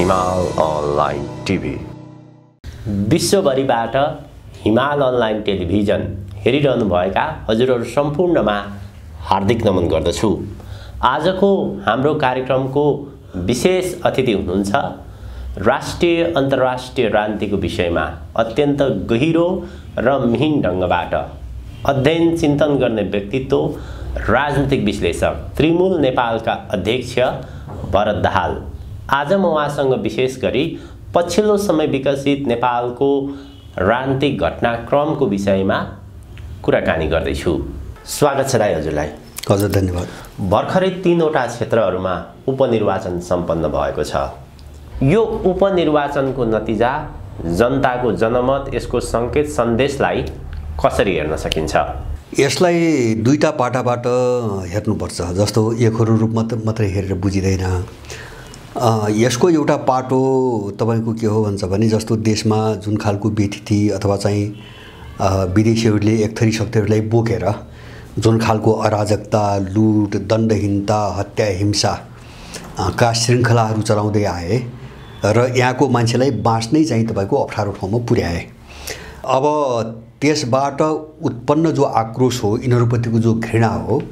हिमाल online TV. विश्वभरिबाट हिमाल online television हेरिरहनुभएका हजुरहरू सम्पूर्णमा हार्दिक नमन गर्दछु। आजको हाम्रो कार्यक्रमको विशेष अतिथि हुनुहुन्छ राष्ट्रिय अन्तर्राष्ट्रिय राजनीतिको विषयमा अत्यन्त गहिरो र मिहिन ढङ्गबाट अध्ययन चिन्तन गर्ने व्यक्तित्व, राजनीतिक विश्लेषक, त्रिमूल नेपालका अध्यक्ष भरत दाहाल। आज म उहाँसँग विशेष गरी पछिल्लो समय विकसित नेपालको राजनीतिक घटनाक्रमको विषयमा कुराकानी गर्दैछु। स्वागत छ दाइ हजुरलाई। हजुर धन्यवाद। भर्खरै 3वटा क्षेत्रहरूमा उपनिर्वाचन सम्पन्न भएको छ। यो उपनिर्वाचनको नतिजा, जनताको जनमत, यसको सङ्केत सन्देशलाई कसरी हेर्न सकिन्छ? यसलाई दुईटा पाटाबाट हेर्नुपर्छ। जस्तो एकहरू रूपमा मात्रै हेरेर बुझिँदैन। यसको एउटा पाटो तपाईको के हो भन्छ भने, जस्तो देशमा जुन खालको व्यथिति अथवा चाहिँ विदेशीहरूले एकथरी शक्तिहरूलाई बोकेर जुन खालको अराजकता, लुट, दण्डहीनता, हत्या, हिंसा का श्रृङ्खलाहरू चलाउँदै आए र यहाँको मान्छेलाई बाँच्नै चाहिँ तपाईको अप्ठ्यारो ठाउँमा पुर्याए। अब त्यसबाट उत्पन्न जो आक्रोश हो, यिनीहरूप्रतिको जो घृणा हो,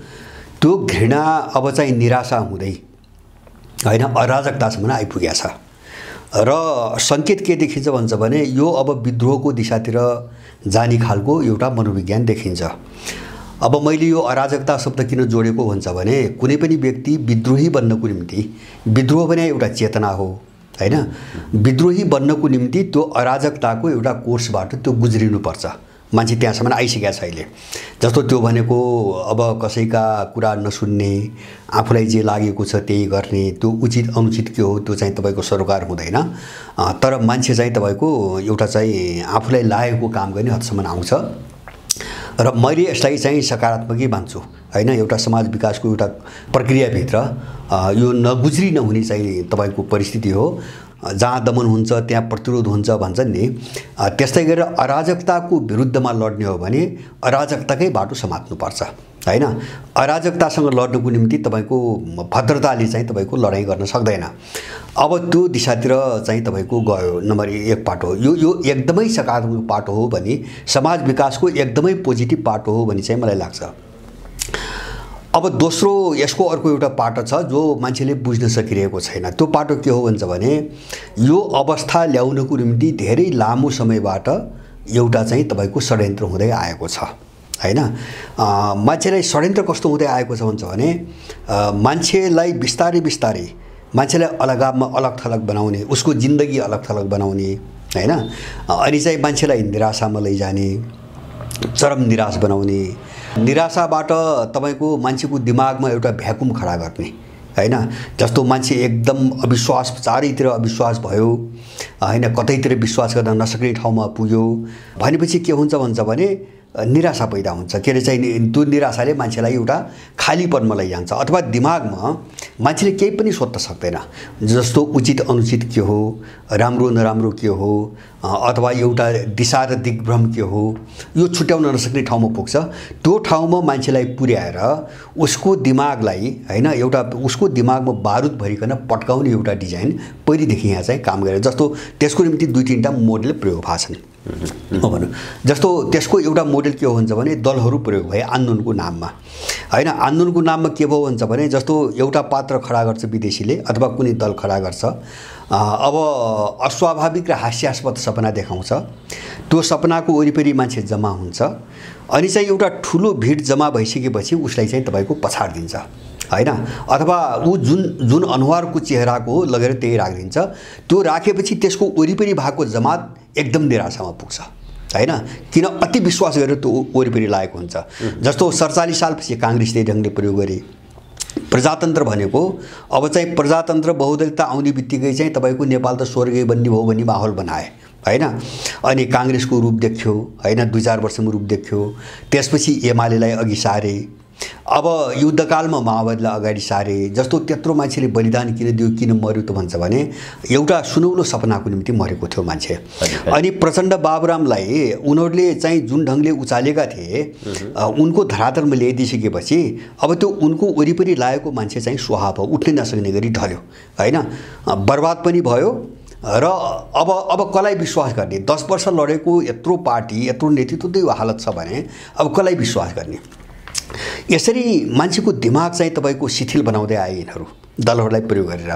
त्यो घृणा अब चाहिँ निराशा हुँदै हैन अराजकतासम्म आइपुगेको छ। र सङ्केत के देखिन्छ भन्छ भने, यो अब विद्रोहको दिशातिर जाने खालको एउटा मनोविज्ञान देखिन्छ। अब मैले यो अराजकता शब्द किन जोडेको भन्छ भने, कुनै पनि व्यक्ति विद्रोही बन्नको निम्ति, विद्रोह पनि एउटा चेतना हो हैन, विद्रोही बन्नको निम्ति त्यो अराजकताको एउटा कोर्सबाट त्यो गुज्रिनुपर्छ। मान्छे त्यहाँसम्म आइसकेको छ अहिले। जस्तो त्यो भनेको अब कसैका कुरा नसुन्ने, आफूलाई जे लागेको छ त्यही गर्ने, त्यो उचित अनुचित के हो त्यो चाहिँ तपाईको सरोकार हुँदैन। तर मान्छे चाहिँ तपाईको एउटा चाहिँ आफूलाई लागेको काम गर्ने हदसम्म आउँछ। र मैले यसलाई चाहिँ सकारात्मकै मान्छु हैन। एउटा समाज विकासको एउटा प्रक्रियाभित्र यो नगुज्री नहुने चाहिँ तपाईको परिस्थिति हो। जहाँ दमन हुन्छ त्यहाँ प्रतिरोध हुन्छ भन्छन् नि। त्यस्तै गरेर अराजकताको विरुद्धमा लड्ने हो भने अराजकताकै बाटो समात्नुपर्छ हैन। अराजकतासँग लड्नको निम्ति तपाईको भद्रताले चाहिँ तपाईको लडाइँ गर्न सक्दैन। अब त्यो दिशातिर चाहिँ तपाईको गयो नम्बर 1 पाटो। यो एकदमै सकारात्मक पाटो हो भने, समाज विकासको एकदमै पोजिटिभ पाटो हो भने चाहिँ मलाई लाग्छ। अब दोस्रो यसको अर्को एउटा पाटो छ जो मान्छेले बुझ्न सकिरहेको छैन। त्यो पाटो के हो भन्छ भने, यो अवस्था ल्याउनको निम्ति धेरै लामो समयबाट एउटा चाहिँ तपाईको षड्यन्त्र हुँदै आएको छ हैन। मान्छेलाई षड्यन्त्र कस्तो हुँदै आएको छ भन्छ भने, मान्छेलाई बिस्तारै बिस्तारै मान्छेलाई अलगावमा अलग थलग बनाउने, उसको जिन्दगी अलग थलग बनाउने हैन। अनि चाहिँ मान्छेलाई निराशामा लैजाने, चरम निराश बनाउने, निराशाबाट तपाईको मान्छेको दिमागमा एउटा भ्याकुम खडा गर्ने हैन। जस्तो मान्छे एकदम अविश्वास, चारैतिर अविश्वास भयो हैन, कतैतिर विश्वास गर्न नसक्ने ठाउँमा पुग्यो भनेपछि के हुन्छ भन्छ भने निराशा पैदा हुन्छ। के अरे चाहिँ त्यो निराशाले मान्छेलाई एउटा खालीपनमा लैजान्छ अथवा दिमागमा मान्छेले केही पनि सोच्न सक्दैन। जस्तो उचित अनुचित के हो, राम्रो नराम्रो के हो, अथवा एउटा दिशा र दिग्भ्रम के हो, यो छुट्याउन नसक्ने ठाउँमा पुग्छ। त्यो ठाउँमा मान्छेलाई पुर्याएर उसको दिमागलाई हैन एउटा उसको दिमागमा बारुद भरिकन पट्काउने एउटा डिजाइन पहिलेदेखि यहाँ चाहिँ काम गरेर, जस्तो त्यसको निम्ति 2-3टा मोडेल प्रयोग भएको छन् भनौँ। जस्तो त्यसको एउटा मोडेल के हो भन्छ भने, दलहरू प्रयोग भए आन्दोलनको नाममा हैन। आन्दोलनको नाममा के भयो भन्छ भने, जस्तो एउटा पात्र खडा गर्छ विदेशीले अथवा कुनै दल खडा गर्छ। अब अस्वाभाविक र हास्यास्पद सपना देखाउँछ। त्यो सपनाको वरिपरि मान्छे जम्मा हुन्छ। अनि चाहिँ एउटा ठुलो भिड जम्मा भइसकेपछि उसलाई चाहिँ तपाईको पछाड दिन्छ हैन। अथवा ऊ जुन अनुहारको चेहराको हो लगेर त्यही राखिदिन्छ। त्यो राखेपछि त्यसको वरिपरि भएको जमात एकदम निराशामा पुग्छ हैन। किन अति विश्वास गरेर त्यो वरिपरि लागेको हुन्छ। जस्तो 47 सालपछि काङ्ग्रेसले ढङ्गले प्रयोग गरे प्रजातन्त्र भनेको। अब चाहिँ प्रजातन्त्र बहुदलता आउने बित्तिकै चाहिँ तपाईको नेपाल त स्वर्गीय बन्ने भयो भन्ने माहौल बनाए हैन। अनि काङ्ग्रेसको रूप देख्यो हैन, 2-4 वर्षमा रूप देख्यो। त्यसपछि एमालेलाई अघि सारे अब युद्धकालमा माओवादीलाई अगाडि सारे जस्तो त्यत्रो मान्छेले बलिदान किन दियो किन मर्यो त भन्छ भने एउटा सुनौलो सपनाको निम्ति मरेको थियो मान्छे। अनि प्रचण्ड बाबुरामलाई उनीहरूले चाहिँ जुन ढङ्गले उचालेका थिए उनको धरातलमा ल्याइदिइसकेपछि अब त्यो उनको वरिपरि लागेको मान्छे चाहिँ स्वाहा भयो, उठ्नै नसक्ने गरी ढल्यो होइन, बर्बाद पनि भयो। र अब कसलाई विश्वास गर्ने? 10 वर्ष लडेको यत्रो पार्टी यत्रो नेतृत्व त्यो हालत छ भने अब कसलाई विश्वास गर्ने? यसरी मान्छेको दिमाग चाहिँ तपाईँको शिथिल बनाउँदै आए यिनीहरू दलहरूलाई प्रयोग गरेर।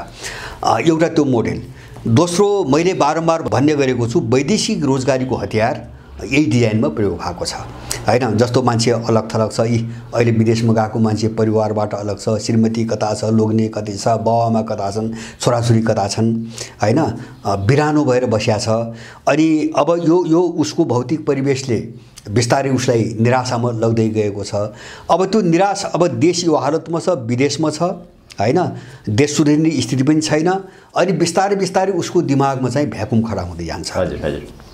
एउटा त्यो मोडेल। दोस्रो, मैले बारम्बार भन्ने गरेको छु, वैदेशिक रोजगारीको हतियार यही डिजाइनमा प्रयोग भएको छ होइन। जस्तो मान्छे अलग थलग छ, यी अहिले विदेशमा गएको मान्छे परिवारबाट अलग छ, श्रीमती कता छ, लोग्ने कतै छ, बाबामा कता छन्, छोराछोरी कता छन् होइन, बिरानो भएर बसिया छ। अनि अब यो उसको भौतिक परिवेशले बिस्तारै उसलाई निराशामा लग्दै गएको छ। अब त्यो निराश, अब देश यो हालतमा छ, विदेशमा छ होइन, देश सुध्रिने स्थिति पनि छैन। अनि बिस्तारै बिस्तारै उसको दिमागमा चाहिँ भ्याकुम खडा हुँदै जान्छ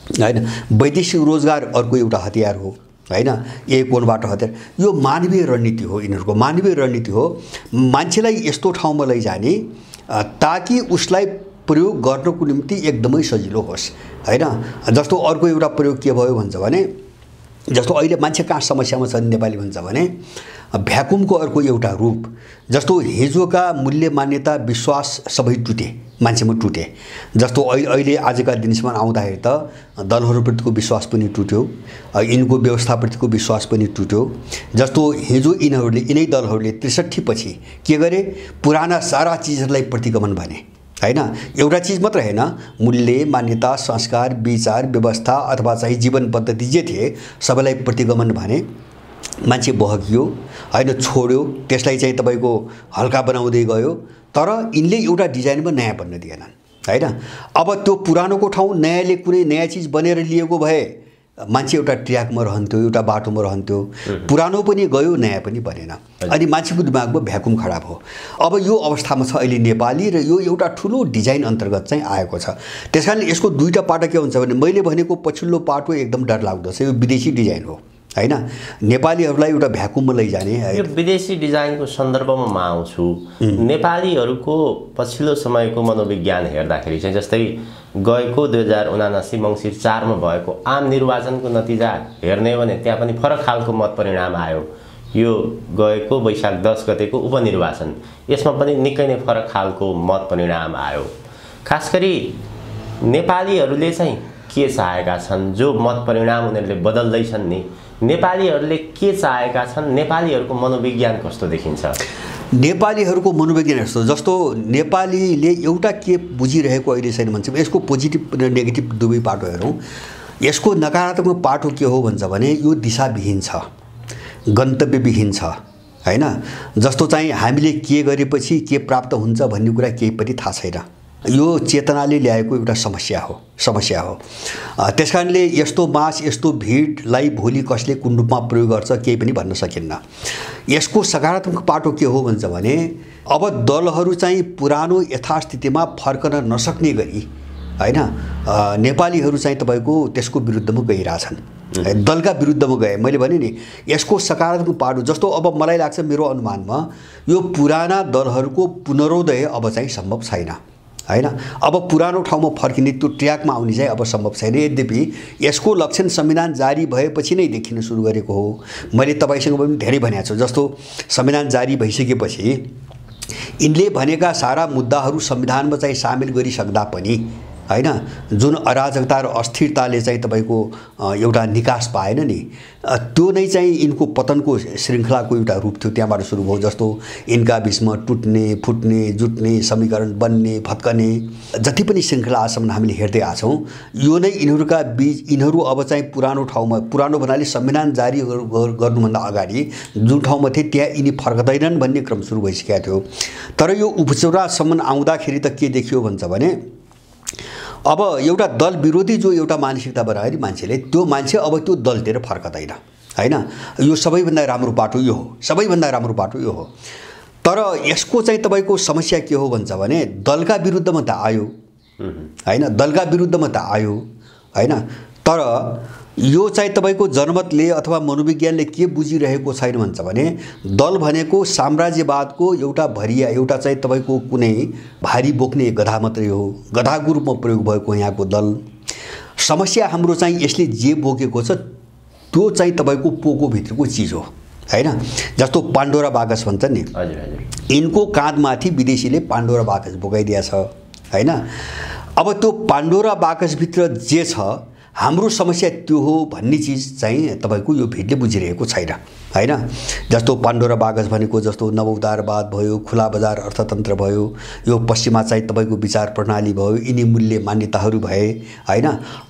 होइन। वैदेशिक रोजगार अर्को एउटा हतियार हो होइन, एक कोणबाट हतियार। यो मानवीय रणनीति हो, यिनीहरूको मानवीय रणनीति हो। मान्छेलाई यस्तो ठाउँमा लैजाने ताकि उसलाई प्रयोग गर्नको निम्ति एकदमै सजिलो होस् होइन। जस्तो अर्को एउटा प्रयोग के भयो भन्छ भने, जस्तो अहिले मान्छे कहाँ समस्यामा छ नेपाली भन्छ भने भ्याकुमको अर्को एउटा रूप। जस्तो हिजोका मूल्य मान्यता विश्वास सबै टुटे, मान्छेमा टुटे। जस्तो अहिले आजका दिनसम्म आउँदाखेरि त दलहरूप्रतिको विश्वास पनि टुट्यो, यिनको व्यवस्थाप्रतिको विश्वास पनि टुट्यो। जस्तो हिजो यिनै दलहरूले 63 पछि के गरे? पुराना सारा चिजहरूलाई प्रतिगमन भने होइन। एउटा चिज मात्र होइन, मूल्य मान्यता संस्कार विचार व्यवस्था अथवा चाहिँ जीवन पद्धति जे थिए सबैलाई प्रतिगमन भने। मान्छे बहकियो होइन, छोड्यो, त्यसलाई चाहिँ तपाईँको हल्का बनाउँदै गयो। तर यिनले एउटा डिजाइनमा नयाँ बन्न दिएनन् होइन। अब त्यो पुरानोको ठाउँ नयाँले कुनै नयाँ चिज बनेर लिएको भए मान्छे एउटा ट्र्याकमा रहन्थ्यो, एउटा बाटोमा रहन्थ्यो। पुरानो पनि गयो, नयाँ पनि बनेन। अनि मान्छेको दिमागमा भ्याकुम खडा भयो। अब यो अवस्थामा छ अहिले नेपाली, र यो एउटा ठुलो डिजाइन अन्तर्गत चाहिँ आएको छ। त्यसकारणले यसको दुईटा पाटो के हुन्छ भने, मैले भनेको पछिल्लो पाटो एकदम डरलाग्दो छ, यो विदेशी डिजाइन हो होइन। नेपालीहरूलाई एउटा भ्याकुममा लैजाने। यो विदेशी डिजाइनको सन्दर्भमा म आउँछु। नेपालीहरूको पछिल्लो समयको मनोविज्ञान हेर्दाखेरि चाहिँ जस्तै गएको 2079 मङ्सिर 4 मा भएको आम निर्वाचनको नतिजा हेर्ने हो भने त्यहाँ पनि फरक खालको मत परिणाम आयो। यो गएको वैशाख 10 गतेको उपनिर्वाचन, यसमा पनि निकै नै फरक खालको मत परिणाम आयो। खास गरी नेपालीहरूले चाहिँ के चाहेका छन्, जो मत परिणाम उनीहरूले बदल्दैछन् नि, नेपालीहरूले के चाहेका छन्, नेपालीहरूको मनोविज्ञान कस्तो देखिन्छ? नेपालीहरूको मनोविज्ञान जस्तो नेपालीले एउटा के बुझिरहेको अहिले छैन भन्छ। यसको पोजिटिभ र नेगेटिभ दुवै पाटो हेरौँ। यसको नकारात्मक पाटो के हो भन्छ भने, यो दिशाविहीन छ, गन्तव्यविहीन छ होइन। जस्तो चाहिँ हामीले के गरेपछि के प्राप्त हुन्छ भन्ने कुरा केही पनि थाहा छैन। यो चेतनाले ल्याएको एउटा समस्या हो। त्यसकारणले यस्तो मास यस्तो भिडलाई भोलि कसले कुन रूपमा प्रयोग गर्छ केही पनि भन्न सकिन्न। यसको सकारात्मक पाटो के हो भन्छ भने, अब दलहरू चाहिँ पुरानो यथास्थितिमा फर्कन नसक्ने गरी होइन, नेपालीहरू चाहिँ तपाईँको त्यसको विरुद्धमा गइरहेछन्, दलका विरुद्धमा गए। मैले भने नि यसको सकारात्मक पाटो जस्तो अब मलाई लाग्छ, मेरो अनुमानमा यो पुराना दलहरूको पुनरोदय अब चाहिँ सम्भव छैन होइन। अब पुरानो ठाउँमा फर्किने, त्यो ट्र्याकमा आउने चाहिँ अब सम्भव छैन। यद्यपि यसको लक्षण संविधान जारी भएपछि नै देखिन सुरु गरेको हो। मैले तपाईँसँग पनि धेरै भनेको छु। जस्तो संविधान जारी भइसकेपछि यिनले भनेका सारा मुद्दाहरू संविधानमा चाहिँ सामेल गरिसक्दा पनि होइन, जुन अराजकता र अस्थिरताले चाहिँ तपाईँको एउटा निकास पाएन नि, त्यो नै चाहिँ यिनको पतनको श्रृङ्खलाको एउटा रूप थियो। त्यहाँबाट सुरु भयो। जस्तो यिनका बिचमा टुट्ने फुट्ने जुट्ने समीकरण बन्ने भत्कने जति पनि श्रृङ्खला आजसम्म हामीले हेर्दै आएको छौँ, यो नै यिनीहरूका बीच। यिनीहरू अब चाहिँ पुरानो ठाउँमा, पुरानो भन्नाले संविधान जारी गर्नुभन्दा अगाडि जुन ठाउँमा थिए त्यहाँ यिनी फर्कदैनन् भन्ने क्रम सुरु भइसकेको थियो। तर यो उपचुनावसम्म आउँदाखेरि त के देखियो भन्छ भने, अब एउटा दल विरोधी जो एउटा मानसिकता बनायो मान्छेले, त्यो मान्छे अब त्यो दलतिर फर्कदैन होइन। यो सबैभन्दा राम्रो बाटो यो हो, सबैभन्दा राम्रो बाटो यो हो। तर यसको चाहिँ तपाईँको समस्या के हो भन्छ भने, दलका विरुद्धमा त आयो होइन, दलका विरुद्धमा त आयो होइन, तर यो चाहिँ तपाईँको जनमतले अथवा मनोविज्ञानले के बुझिरहेको छैन भन्छ भने दल भनेको साम्राज्यवादको एउटा भरिया, एउटा चाहिँ तपाईँको कुनै भारी बोक्ने गधा मात्रै हो। गधाको रूपमा प्रयोग भएको यहाँको दल। समस्या हाम्रो चाहिँ यसले जे बोकेको छ त्यो चाहिँ तपाईँको पोकोभित्रको चिज हो हैन। जस्तो पाण्डोरा बाकस भन्छ नि, यिनको काँधमाथि विदेशीले पाण्डोरा बाकस बोकाइदिया छ हैन। अब त्यो पाण्डोरा बाकसभित्र जे छ हाम्रो समस्या त्यो हो भन्ने चिज चाहिँ तपाईको यो भिडले बुझिरहेको छैन हैन। जस्तो पाण्डोरा बाकस भनेको जस्तो नवउदारवाद भयो, खुला बजार अर्थतन्त्र भयो, यो पश्चिमा चाहिँ तपाईको विचार प्रणाली भयो, यिनी मूल्य मान्यताहरू भए हैन।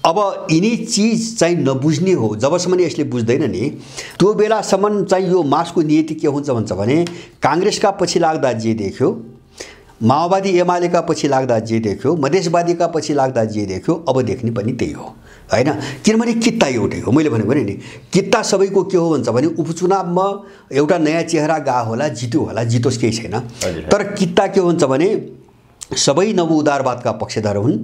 अब यिनी चिज चाहिँ नबुझ्ने हो जबसम्म यसले बुझ्दैन नि त्यो बेलासम्म चाहिँ यो मासको नियति के हुन्छ भन्छ भने कांग्रेसका पछि लाग्दा जे देख्यो, माओवादी एमालेका पछि लाग्दा जे देख्यो, मधेसवादीका पछि लाग्दा जे देख्यो, अब देख्ने पनि त्यही हो हैन। किनभने कित्ता एउटै हो। मैले भनेको नि कित्ता सबैको के हो भन्छ भने उपचुनावमा एउटा नयाँ चेहरा गा होला, जित्यो होला, जितोस् केही छैन। तर कित्ता के हुन्छ भने सबै नवउदारवादका पक्षधर हुन्,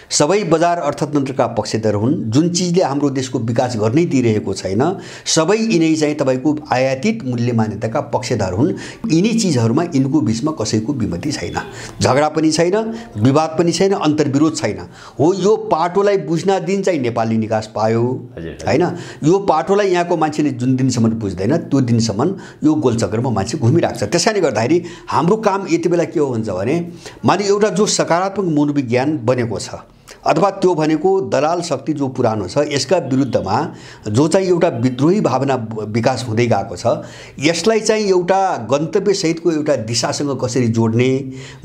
सबै बजार अर्थतन्त्रका पक्षधर हुन्, जुन चिजले हाम्रो देशको विकास गर्नै दिइरहेको छैन, सबै यिनै चाहिँ तपाईको आयातित मूल्य मान्यताका पक्षधर हुन्। यिनी चिजहरुमा यिनको बीचमा कसैको विमति छैन, झगडा पनि छैन, विवाद पनि छैन, अन्तर्विरोध छैन। हो यो पाटोलाई बुझ्न दिन चाहिँ नेपाली निकास पायो हैन। यो पाटोलाई यहाँको मान्छेले जुन दिनसम्म बुझ्दैन त्यो दिनसम्म यो गोलचक्रमा मान्छे घुमिराख्छ। त्यसैले गर्दाखेरि हाम्रो काम यति बेला के हो भन्छ भने माने एउटा जो सकारात्मक मनोविज्ञान बनेको छ अथवा त्यो भनेको दलाल शक्ति जो पुरानो छ यसका विरुद्धमा जो चाहिँ एउटा विद्रोही भावना विकास हुँदै गएको छ, यसलाई चाहिँ एउटा गन्तव्य सहितको एउटा दिशासँग कसरी जोड्ने,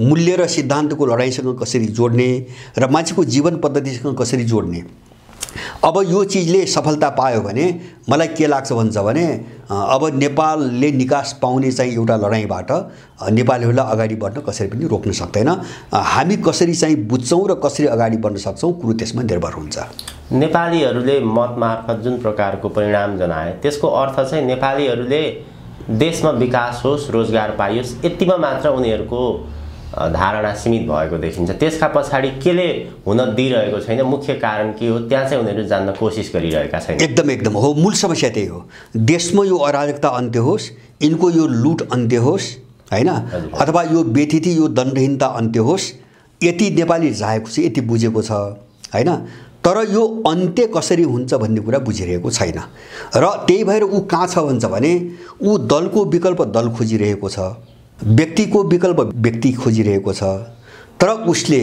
मूल्य र सिद्धान्तको लडाईसँग कसरी जोड्ने र मान्छेको जीवन पद्धतिसँग कसरी जोड्ने, अब यो चिजले सफलता पायो भने मलाई के लाग्छ भन्छ भने अब नेपालले निकास पाउने चाहिँ एउटा लडाईँबाट नेपालीहरूलाई अगाडि बढ्न कसरी पनि रोक्न सक्दैन। हामी कसरी चाहिँ बुझ्छौं र कसरी अगाडि बढ्न सक्छौं कुरो त्यसमा निर्भर हुन्छ। नेपालीहरूले मत मार्फत जुन प्रकारको परिणाम जनाए त्यसको अर्थ चाहिँ नेपालीहरूले देशमा विकास होस्, रोजगार पाइयोस् यतिमा मात्र उनीहरूको धारणा सीमित भएको देखिन्छ। त्यसका पछाडी केले हुन दिइरहेको छैन, मुख्य कारण के हो त्यहाँ चाहिँ उनीहरू जान्न कोसिस गरिरहेका छैन। एकदम हो, मूल समस्या त्यही हो। देशमा यो अराजकता अन्त्य होस्, यिनको यो लुट अन्त्य होस् हैन, अथवा यो बेथिति यो दण्डहीनता अन्त्य होस्, यति नेपाली चाहेको छ, यति बुझेको छ हैन। तर यो अन्त्य कसरी हुन्छ भन्ने कुरा बुझिरहेको छैन र त्यही भएर ऊ कहाँ छ भन्छ भने ऊ दलको विकल्प दल खोजिरहेको छ, व्यक्तिको विकल्प व्यक्ति खोजिरहेको छ। तर उसले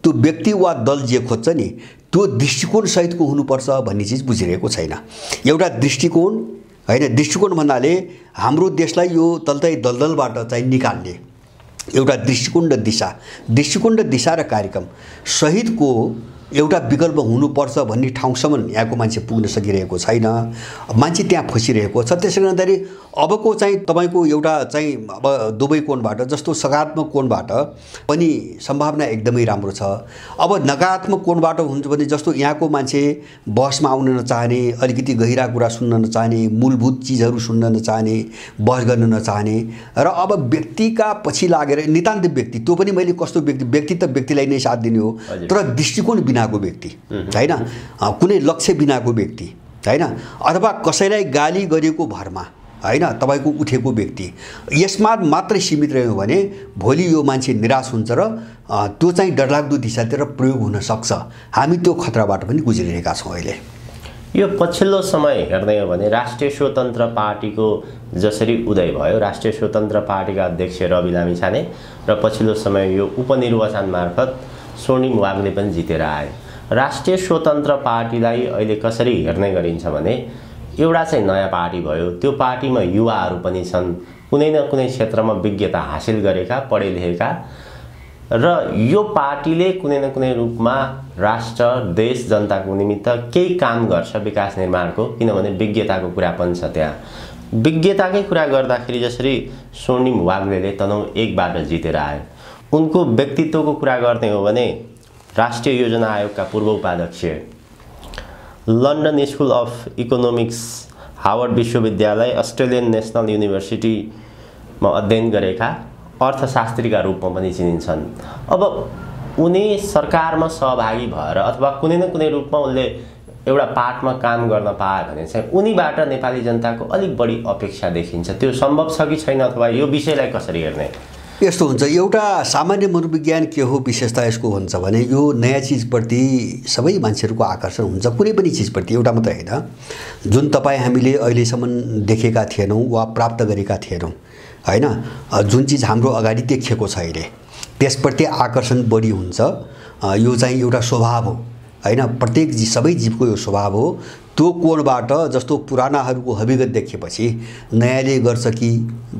त्यो व्यक्ति वा दल जे खोज्छ नि त्यो दृष्टिकोण सहितको हुनुपर्छ भन्ने चिज बुझिरहेको छैन। एउटा दृष्टिकोण हैन, दृष्टिकोण भन्नाले हाम्रो देशलाई यो तल्तै दलदलबाट चाहिँ निकाल्ने एउटा दृष्टिकोण र दिशा र कार्यक्रम सहितको एउटा विकल्प हुनुपर्छ भन्ने ठाउँसम्म यहाँको मान्छे पुग्न सकिरहेको छैन। मान्छे त्यहाँ फसिरहेको छ। त्यसैले गर्दाखेरि अबको चाहिँ तपाईको एउटा चाहिँ अब दुवै कोणबाट जस्तो सकारात्मक कोणबाट पनि सम्भावना एकदमै राम्रो छ। अब नकारात्मक कोणबाट हुन्छ भने जस्तो यहाँको मान्छे बहसमा आउन नचाहने, अलिकति गहिरा कुरा सुन्न नचाहने, मूलभूत चिजहरू सुन्न नचाहने, बहस गर्न नचाहने र अब व्यक्तिका पछि लागेर नितान्त व्यक्ति, त्यो पनि मैले कस्तो व्यक्ति त व्यक्तिलाई नै साथ दिने हो, तर दृष्टिकोण बिनाको व्यक्ति हैन, कुनै लक्ष्य बिनाको व्यक्ति हैन, अथवा कसैलाई गाली गरेको भरमा हैन तपाईको उठेको व्यक्ति, यसमा मात्रै सीमित रह्यो भने भोलि यो मान्छे निराश हुन्छ र त्यो चाहिँ डरलाग्दो दिशातिर प्रयोग हुन सक्छ। हामी त्यो खतराबाट पनि गुज्रिरहेका छौं। अहिले यो पछिल्लो समय हेर्दै हो भने राष्ट्रिय स्वतन्त्र पार्टीको जसरी उदय भयो, राष्ट्रिय स्वतन्त्र पार्टीका अध्यक्ष रवि लामिछाने र पछिल्लो समय यो उपनिर्वाचन मार्फत स्वर्णिम वाग्ले पनि जितेर आए। राष्ट्रिय स्वतन्त्र पार्टीलाई अहिले कसरी हेर्ने गरिन्छ भने एउटा चाहिँ नयाँ पार्टी भयो, त्यो पार्टीमा युवाहरू पनि छन्, कुनै न कुनै क्षेत्रमा विज्ञता हासिल गरेका, पढे लेखेका, र यो पार्टीले कुनै न कुनै रूपमा राष्ट्र, देश, जनताको निमित्त केही काम गर्छ विकास निर्माणको, किनभने विज्ञताको कुरा पनि छ। त्यहाँ विज्ञताकै कुरा गर्दाखेरि जसरी स्वर्णिम वाग्लेले तनहुँ 1बाट जितेर आए, उनको व्यक्तित्वको कुरा गर्ने हो भने राष्ट्रिय योजना आयोगका पूर्व उपाध्यक्ष, London school of economics, Harvard विश्वविद्यालय, अस्ट्रेलियन नेशनल युनिभर्सिटीमा अध्ययन गरेका अर्थशास्त्रीका रूपमा पनि चिनिन्छन्। अब उनी सरकारमा सहभागी भएर अथवा कुनै न कुनै रूपमा उनले एउटा पाठमा काम गर्न पाए भने चाहिँ उनीबाट नेपाली जनताको अलिक बढी अपेक्षा देखिन्छ। त्यो सम्भव छ कि छैन, अथवा यो विषयलाई कसरी हेर्ने? यस्तो हुन्छ, एउटा सामान्य मनोविज्ञान के हो विशेषता यसको हुन्छ भने यो नयाँ चिजप्रति सबै मान्छेहरूको आकर्षण हुन्छ। कुनै पनि चिजप्रति, एउटा मात्रै होइन, जुन तपाईँ हामीले अहिलेसम्म देखेका थिएनौँ वा प्राप्त गरेका थिएनौँ होइन, जुन चिज हाम्रो अगाडि देखिएको छ अहिले, त्यसप्रति आकर्षण बढी हुन्छ। यो चाहिँ एउटा स्वभाव हो होइन, प्रत्येक सबै जीवको यो स्वभाव हो। त्यो कोणबाट जस्तो पुरानाहरूको हविगत देखेपछि नयाँले गर्छ कि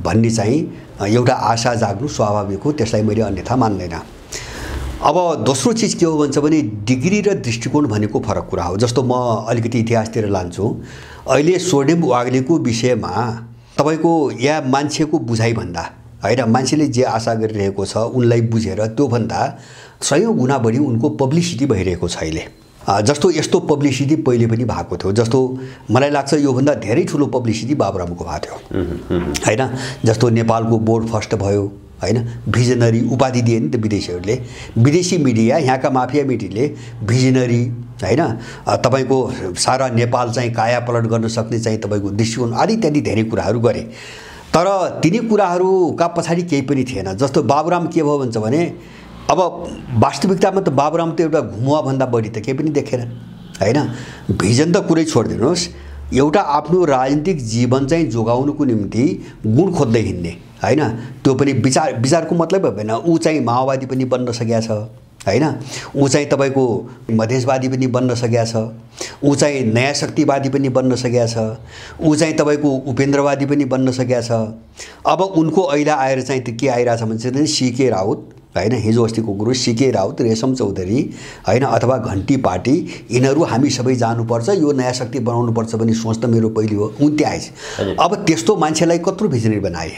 भन्ने चाहिँ एउटा आशा जाग्नु स्वाभाविक हो, त्यसलाई मैले अन्यथा मान्दैन। अब दोस्रो चिज के हो भन्छ भने डिग्री र दृष्टिकोण भनेको फरक कुरा हो। जस्तो म अलिकति इतिहासतिर लान्छु। अहिले स्वर्णिम वाग्लेको विषयमा तपाईँको या मान्छेको बुझाइभन्दा होइन, मान्छेले जे आशा गरिरहेको छ उनलाई बुझेर त्योभन्दा 100 गुणा बढी उनको पब्लिसिटी भइरहेको छ अहिले। जस्तो यस्तो पब्लिसिटी पहिले पनि भएको थियो। जस्तो मलाई लाग्छ योभन्दा धेरै ठुलो पब्लिसिटी बाबुरामको भएको थियो होइन। जस्तो नेपालको बोर्ड फर्स्ट भयो होइन, भिजनरी उपाधि दिए नि त विदेशीहरूले, विदेशी मिडिया, यहाँका माफिया मिडियाले भिजनरी होइन, तपाईँको सारा नेपाल चाहिँ कायापलट गर्न सक्ने चाहिँ तपाईँको दृष्टिकोण आदि इत्यादि धेरै कुराहरू गरे। तर तिनी कुराहरूका पछाडि केही पनि थिएन। जस्तो बाबुराम के भयो भन्छ भने अब वास्तविकतामा त बाबुराम त एउटा घुमुवाभन्दा बढी त केही पनि देखेन होइन। भिजन त कुरै छोडिदिनुहोस्, एउटा आफ्नो राजनीतिक जीवन चाहिँ जोगाउनुको निम्ति गुण खोज्दै हिँड्ने होइन। त्यो पनि विचारको मतलब होइन, ऊ चाहिँ माओवादी पनि बन्न सकेका छ होइन, ऊ चाहिँ तपाईँको मधेसवादी पनि बन्न सकेका छ, ऊ चाहिँ नयाँ शक्तिवादी पनि बन्न सकेका छ, ऊ चाहिँ तपाईँको उपेन्द्रवादी पनि बन्न सकेका छ। अब उनको अहिले आएर चाहिँ त्यो के आइरहेछ भने चाहिँ सीके राउत होइन, हिजो अस्तिको गुरु सीके राउत, रेशम चौधरी होइन, अथवा घन्टी पार्टी, यिनीहरू हामी सबै जानुपर्छ, यो नयाँ शक्ति बनाउनुपर्छ भन्ने सोच त मेरो पहिले हो। उन त्यहाँ अब त्यस्तो मान्छेलाई कत्रो भिजनरी बनाए।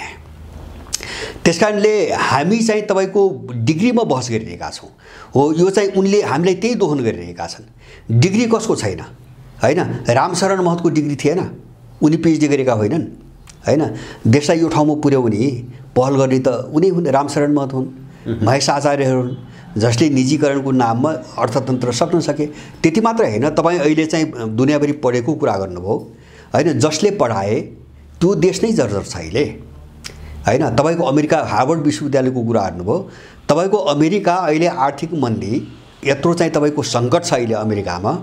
त्यस कारणले हामी चाहिँ तपाईँको डिग्रीमा बहस गरिरहेका छौँ हो। यो चाहिँ उनले हामीलाई त्यही दोहन गरिरहेका छन्। डिग्री कसको छैन होइन। रामशरण महतको डिग्री थिएन, उनी पिएचडी गरेका होइनन् होइन। देशलाई यो ठाउँमा पुर्याउने पहल गर्ने त उनी हुन्, रामशरण महत हुन्, महेश आचार्यहरू हुन्, जसले निजीकरणको नाममा अर्थतन्त्र सक्न सके। त्यति मात्र होइन, तपाईँ अहिले चाहिँ दुनियाँभरि पढेको कुरा गर्नुभयो होइन, जसले पढाए त्यो देश नै जर्जर छ अहिले होइन। तपाईँको अमेरिका हार्वर्ड विश्वविद्यालयको कुरा गर्नुभयो, तपाईँको अमेरिका अहिले आर्थिक मन्दी यत्रो चाहिँ तपाईँको सङ्कट छ अहिले अमेरिकामा।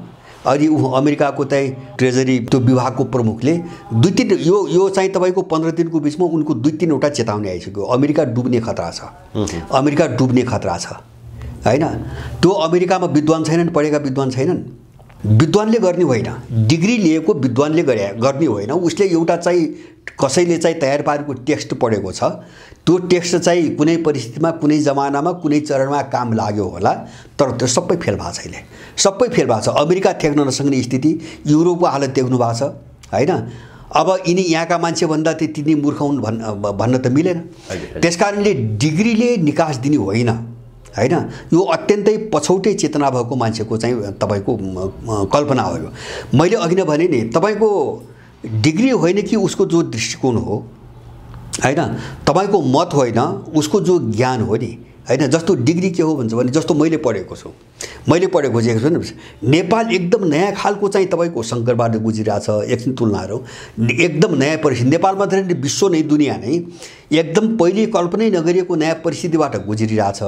अनि अमेरिकाको चाहिँ ट्रेजरी त्यो विभागको प्रमुखले 2-3 यो चाहिँ तपाईँको 15 दिनको बिचमा उनको 2-3 वटा चेतावनी आइसक्यो। अमेरिका डुब्ने खतरा छ, अमेरिका डुब्ने खतरा छ होइन। त्यो अमेरिकामा विद्वान छैनन्, पढेका विद्वान छैनन्। विद्वानले गर्ने होइन, डिग्री लिएको विद्वानले गर्ने होइन। उसले एउटा चाहिँ कसैले चाहिँ तयार पारेको टेक्स्ट पढेको छ, त्यो टेक्स्ट चाहिँ कुनै परिस्थितिमा, कुनै जमानामा, कुनै चरणमा काम लाग्यो होला, तर त्यो सबै फेल भएको छ अहिले, सबै फेल भएको छ। अमेरिका थ्याक्न नसक्ने स्थिति, युरोपको हालत देख्नु भएको छ होइन। अब यिनी यहाँका मान्छेभन्दा तिनी मूर्ख हुन् भन्न त मिलेन। त्यसकारणले डिग्रीले निकास दिने होइन होइन। यो अत्यन्तै पछौटे चेतना भएको मान्छेको चाहिँ तपाईँको कल्पना हो। यो मैले अघि नै भने नि, तपाईँको डिग्री होइन कि उसको जो दृष्टिकोण हो होइन, तपाईँको मत होइन, उसको जो ज्ञान हो नि होइन। जस्तो डिग्री के हो भन्छ भने जस्तो मैले पढेको छु नि, नेपाल एकदम नयाँ खालको चाहिँ तपाईँको सङ्कटबाट गुजिरहेछ। एकछिन तुलनाहरू एकदम नयाँ परिस्थिति, नेपाल मात्रै होइन विश्व नै, दुनियाँ नै एकदम पहिले कल्पनै नगरिएको नयाँ परिस्थितिबाट गुजिरहेछ।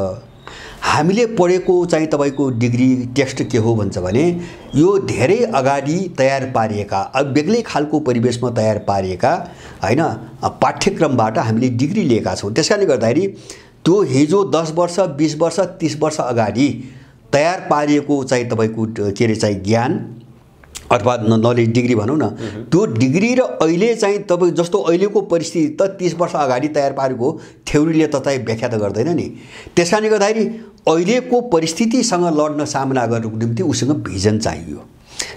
हामीले पढेको चाहिँ तपाईँको डिग्री टेक्स्ट के हो भन्छ भने यो धेरै अगाडि तयार पारिएका, बेग्लै खालको परिवेशमा तयार पारिएका होइन पाठ्यक्रमबाट हामीले डिग्री लिएका छौँ। त्यसकारणले गर्दाखेरि त्यो हिजो 10 वर्ष, 20 वर्ष, 30 वर्ष अगाडि तयार पारिएको चाहिँ तपाईँको के अरे चाहिँ ज्ञान अथवा नलेज डिग्री भनौँ न, त्यो डिग्री र अहिले चाहिँ तपाईँ जस्तो अहिलेको परिस्थिति त 30 वर्ष अगाडि तयार पारेको थ्योरीले त चाहिँ व्याख्या त गर्दैन नि। त्यस कारणले गर्दाखेरि अहिलेको परिस्थितिसँग लड्न, सामना गर्नुको निम्ति उसँग भिजन चाहियो,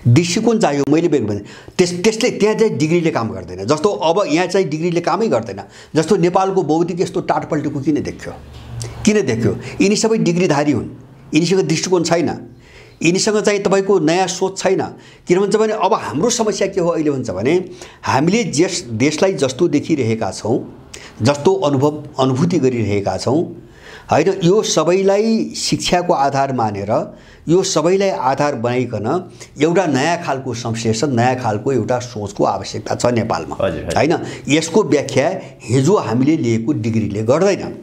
दृष्टिकोण चाहियो। मैले भने त्यसले त्यहाँ चाहिँ डिग्रीले काम गर्दैन। जस्तो अब यहाँ चाहिँ डिग्रीले कामै गर्दैन। जस्तो नेपालको भौतिक यस्तो टाटपल्टेको किन देख्यो? यिनी सबै डिग्रीधारी हुन्, यिनीसँग दृष्टिकोण छैन, यिनीसँग चाहिँ तपाईँको नयाँ सोच छैन। किन भन्छ भने अब हाम्रो समस्या के हो अहिले भन्छ भने हामीले देशलाई जस्तो देखिरहेका छौँ, जस्तो अनुभूति गरिरहेका छौँ, होइन यो सबैलाई शिक्षाको आधार मानेर यो सबैलाई आधार बनाइकन एउटा नयाँ खालको संश्लेषण नयाँ खालको एउटा सोचको आवश्यकता छ नेपालमा होइन यसको व्याख्या हिजो हामीले लिएको डिग्रीले गर्दैन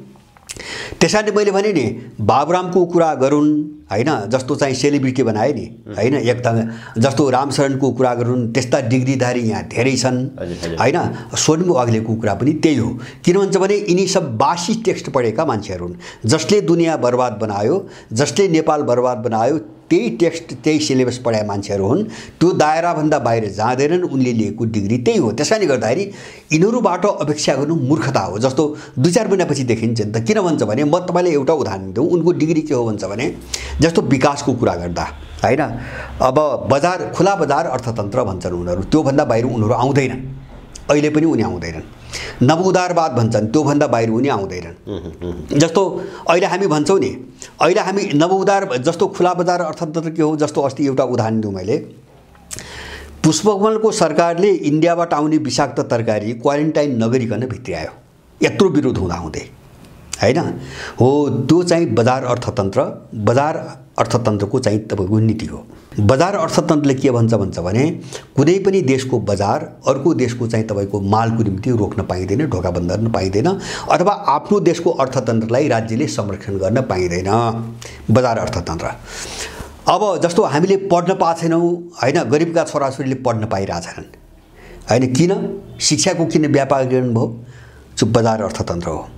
त्यसैले मैले भने नि बाबुरामको कुरा गरून् होइन जस्तो चाहिँ सेलिब्रिटी बनाए नि होइन एकदम जस्तो रामशरणको कुरा गरून् त्यस्ता डिग्रीधारी यहाँ धेरै छन् होइन स्वर्णिम वाग्लेको कुरा पनि त्यही हो किन भन्छ भने यिनी सब बासी टेक्स्ट पढेका मान्छेहरू हुन् जसले दुनियाँ बर्बाद बनायो जसले नेपाल बर्बाद बनायो त्यही टेक्स्ट त्यही सिलेबस पढाए मान्छेहरू हुन् त्यो दायराभन्दा बाहिर जाँदैनन् उनले लिएको डिग्री त्यही हो त्यसैले गर्दाखेरि यिनीहरूबाट अपेक्षा गर्नु मूर्खता हो जस्तो 2-4 महिनापछि देखिन्छ नि त किन भन्छ भने म तपाईँलाई एउटा उदाहरण दिउँ उनको डिग्री के हो भन्छ भने जस्तो विकासको कुरा गर्दा होइन अब बजार खुला बजार अर्थतन्त्र भन्छन् उनीहरू त्योभन्दा बाहिर उनीहरू आउँदैन अहिले पनि उनी आउँदैनन् नवउदारवाद भन्छन् त्योभन्दा बाहिर उनी आउँदैनन् जस्तो अहिले हामी भन्छौँ नि अहिले हामी नवउदार जस्तो खुला बजार अर्थतन्त्र के हो जस्तो अस्ति एउटा उदाहरण दिउँ मैले पुष्पकमलको सरकारले इन्डियाबाट आउने विषाक्त तरकारी क्वारेन्टाइन नगरिकन भित्री आयो यत्रो विरोध हुँदाहुँदै होइन हो त्यो चाहिँ बजार अर्थतन्त्रको चाहिँ तपाईँको नीति हो बजार अर्थतन्त्रले के भन्छ भने कुनै पनि देशको बजार अर्को देशको चाहिँ तपाईँको मालको निम्ति रोक्न पाइँदैन ढोका बन्द गर्न पाइँदैन अथवा आफ्नो देशको अर्थतन्त्रलाई राज्यले संरक्षण गर्न पाइँदैन बजार अर्थतन्त्र अब जस्तो हामीले पढ्न पाएको छैनौँ होइन गरिबका छोराछोरीले पढ्न पाइरहेछन् होइन किन शिक्षाको किन व्यापारीकरण भयो त्यो बजार अर्थतन्त्र हो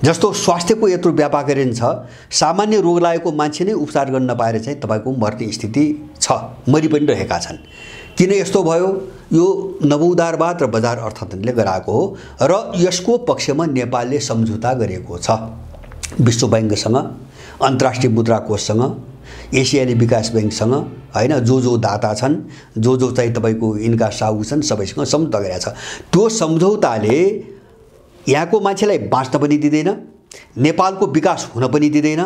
जस्तो स्वास्थ्यको यत्रो व्यापारीकरण छ सामान्य रोग लागेको मान्छे नै उपचार गर्न नपाएर चाहिँ तपाईँको मर्ने स्थिति छ मरि पनि रहेका छन् किन यस्तो भयो यो नवउदारवाद र बजार अर्थतन्त्रले गराएको हो र यसको पक्षमा नेपालले सम्झौता गरेको छ विश्व बैंकसँग अन्तर्राष्ट्रिय मुद्रा कोषसँग एसियाली विकास बैंकसँग होइन जो दाता छन् जो चाहिँ तपाईँको यिनका साहु छन् सबैसँग सम्झौता गरेको छ त्यो सम्झौताले यहाँको मान्छेलाई बाँच्न पनि दिँदैन नेपालको विकास हुन पनि दिँदैन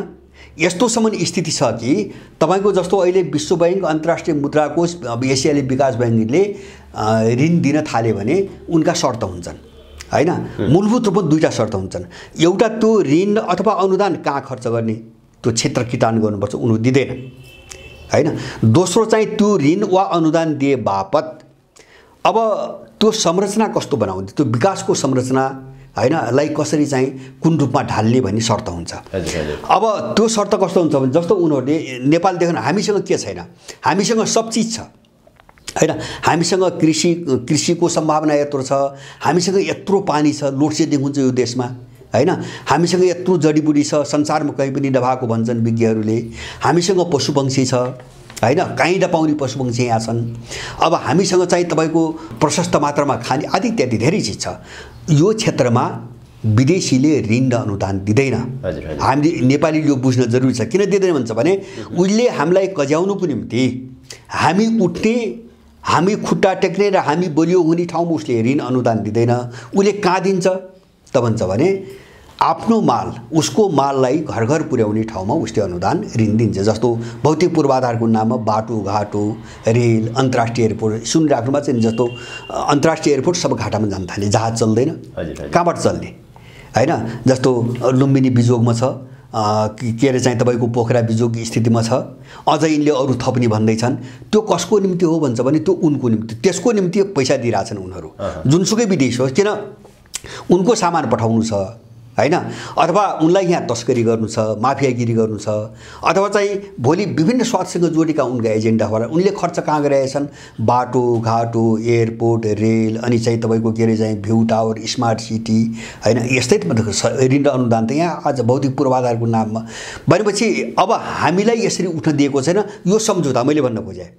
यस्तोसम्म स्थिति छ कि तपाईँको जस्तो अहिले विश्व बैंक अन्तर्राष्ट्रिय मुद्रा कोष एसियाली विकास बैंकले ऋण दिन थाल्यो भने उनका शर्त हुन्छन् होइन मूलभूत रूपमा दुईटा शर्त हुन्छन् एउटा त्यो ऋण अथवा अनुदान कहाँ खर्च गर्ने त्यो क्षेत्र किटान गर्नुपर्छ उनीहरू दिँदैन होइन दोस्रो चाहिँ त्यो ऋण वा अनुदान दिए बापत अब त्यो संरचना कस्तो बनाउने त्यो विकासको संरचना होइन लाई कसरी चाहिँ कुन रूपमा ढाल्ने भन्ने शर्त हुन्छ अब त्यो शर्त कस्तो हुन्छ भने जस्तो उनीहरूले नेपाल देख्न हामीसँग के छैन हामीसँग सब चिज छ होइन हामीसँग कृषिको सम्भावना यत्रो छ हामीसँग यत्रो पानी छ लोड सेडिङ हुन्छ यो देशमा होइन हामीसँग यत्रो जडीबुटी छ संसारमा कहीँ पनि नभएको भन्छन् विज्ञहरूले हामीसँग पशुपक्षी छ होइन कहीँ नपाउने पशुपक्षी यहाँ छन् अब हामीसँग चाहिँ तपाईँको प्रशस्त मात्रामा खाने आदि इत्यादि धेरै चिज छ यो क्षेत्रमा विदेशीले ऋण र अनुदान दिँदैन हामीले नेपालीले यो बुझ्न जरुरी छ किन दिँदैन भन्छ भने उसले हामीलाई कज्याउनुको निम्ति हामी उठ्ने हामी खुट्टा टेक्ने र हामी बलियो हुने ठाउँमा उसले ऋण अनुदान दिँदैन उसले कहाँ दिन्छ त भन्छ भने आफ्नो माल उसको माललाई घर घर पुर्याउने ठाउँमा उसले अनुदान ऋण दिन्छ जस्तो भौतिक पूर्वाधारको नाममा बाटोघाटो रेल अन्तर्राष्ट्रिय एयरपोर्ट सुनिराख्नुमा चाहिँ जस्तो अन्तर्राष्ट्रिय एयरपोर्ट सब घाटामा जान थाले जहाज चल्दैन कहाँबाट चल्ने होइन जस्तो लुम्बिनी बिजोगमा छ के अरे चाहिँ तपाईँको पोखरा बिजोग स्थितिमा छ अझ यिनले अरू थप्ने भन्दैछन् त्यो कसको निम्ति हो भन्छ भने त्यो उनको निम्ति त्यसको निम्ति पैसा दिइरहेछन् उनीहरू जुनसुकै विदेश होस् किन उनको सामान पठाउनु छ होइन अथवा उनलाई यहाँ तस्करी गर्नु छ माफियागिरी गर्नु छ अथवा चाहिँ भोलि विभिन्न स्वार्थसँग जोडेका उनका एजेन्डा होला उनले खर्च कहाँ गरिरहेछन् बाटो घाटो एयरपोर्ट रेल अनि चाहिँ तपाईँको के अरे चाहिँ भ्यू टावर स्मार्ट सिटी होइन यस्तै ऋण अनुदान त यहाँ आज भौतिक पूर्वाधारको नाममा भनेपछि अब हामीलाई यसरी उठ्न दिएको छैन यो सम्झौता मैले भन्न खोजेँ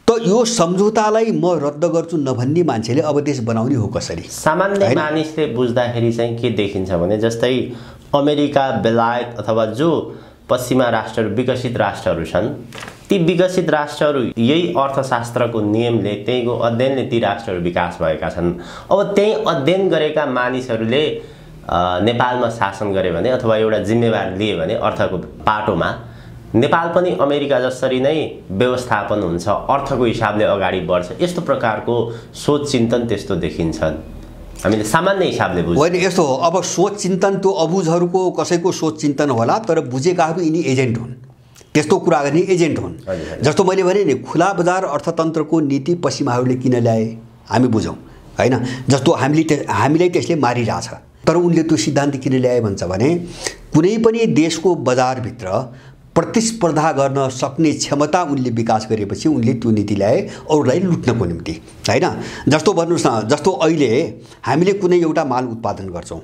त यो सम्झौतालाई म रद्द गर्छु नभन्ने मान्छेले अब देश बनाउने हो कसरी सामान्य मानिसले बुझ्दाखेरि चाहिँ के देखिन्छ भने जस्तै अमेरिका बेलायत अथवा जो पश्चिमा राष्ट्रहरू विकसित राष्ट्रहरू छन् ती विकसित राष्ट्रहरू यही अर्थशास्त्रको नियमले त्यहीको अध्ययनले ती राष्ट्रहरू विकास भएका छन् अब त्यही अध्ययन गरेका मानिसहरूले नेपालमा शासन गरे भने अथवा एउटा जिम्मेवारी लिए भने अर्थको पाटोमा नेपाल पनि अमेरिका जसरी नै व्यवस्थापन हुन्छ अर्थको हिसाबले अगाडि बढ्छ यस्तो प्रकारको सोच चिन्तन त्यस्तो देखिन्छ हामीले सामान्य हिसाबले बुझ्छौँ। होइन यस्तो हो, अब सोच चिन्तन त्यो अबुझहरूको कसैको सोच चिन्तन होला, तर बुझेकाहरू यिनी एजेन्ट हुन्, त्यस्तो कुरा गर्ने एजेन्ट हुन्। जस्तो मैले भने नि खुला बजार अर्थतन्त्रको नीति पश्चिमाहरूले किन ल्याए हामी बुझौँ होइन। जस्तो हामीलाई त्यसले मारिरहेछ, तर उनले त्यो सिद्धान्त किन ल्याए भन्छ भने कुनै पनि देशको बजारभित्र प्रतिस्पर्धा गर्न सक्ने क्षमता उनले विकास गरेपछि उनले त्यो नीति ल्याए अरूलाई लुट्नको निम्ति होइन। जस्तो भन्नुहोस् न, जस्तो अहिले हामीले कुनै एउटा माल उत्पादन गर्छौँ,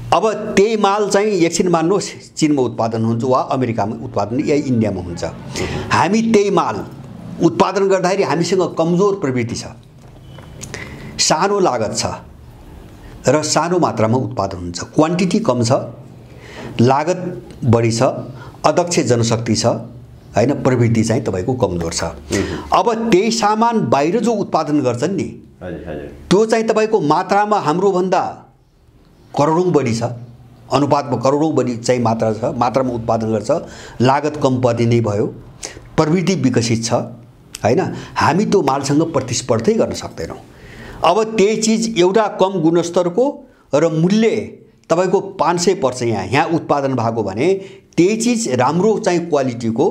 अब त्यही माल चाहिँ एकछिन मान्नुहोस् चीनमा उत्पादन हुन्छ वा अमेरिकामा उत्पादन या इन्डियामा हुन्छ, हामी त्यही माल उत्पादन गर्दाखेरि हामीसँग कमजोर प्रवृत्ति छ, सानो लागत छ र सानो मात्रामा उत्पादन हुन्छ, क्वान्टिटी कम छ, लागत बढी छ, अदक्ष जनशक्ति छ होइन, प्रवृत्ति चाहिँ तपाईँको कमजोर छ। अब त्यही सामान बाहिर जो उत्पादन गर्छन् नि त्यो चाहिँ तपाईँको मात्रामा हाम्रोभन्दा करोडौँ बढी छ, अनुपातमा करोडौँ बढी चाहिँ मात्रा छ, मात्रामा उत्पादन गर्छ, लागत कम पर्ने नै भयो, प्रवृत्ति विकसित छ होइन। हामी त्यो मालसँग प्रतिस्पर्धै गर्न सक्दैनौँ। अब त्यही चिज एउटा कम गुणस्तरको र मूल्य तपाईँको 500 पर्छ यहाँ उत्पादन भएको भने त्यही चिज राम्रो चाहिँ क्वालिटीको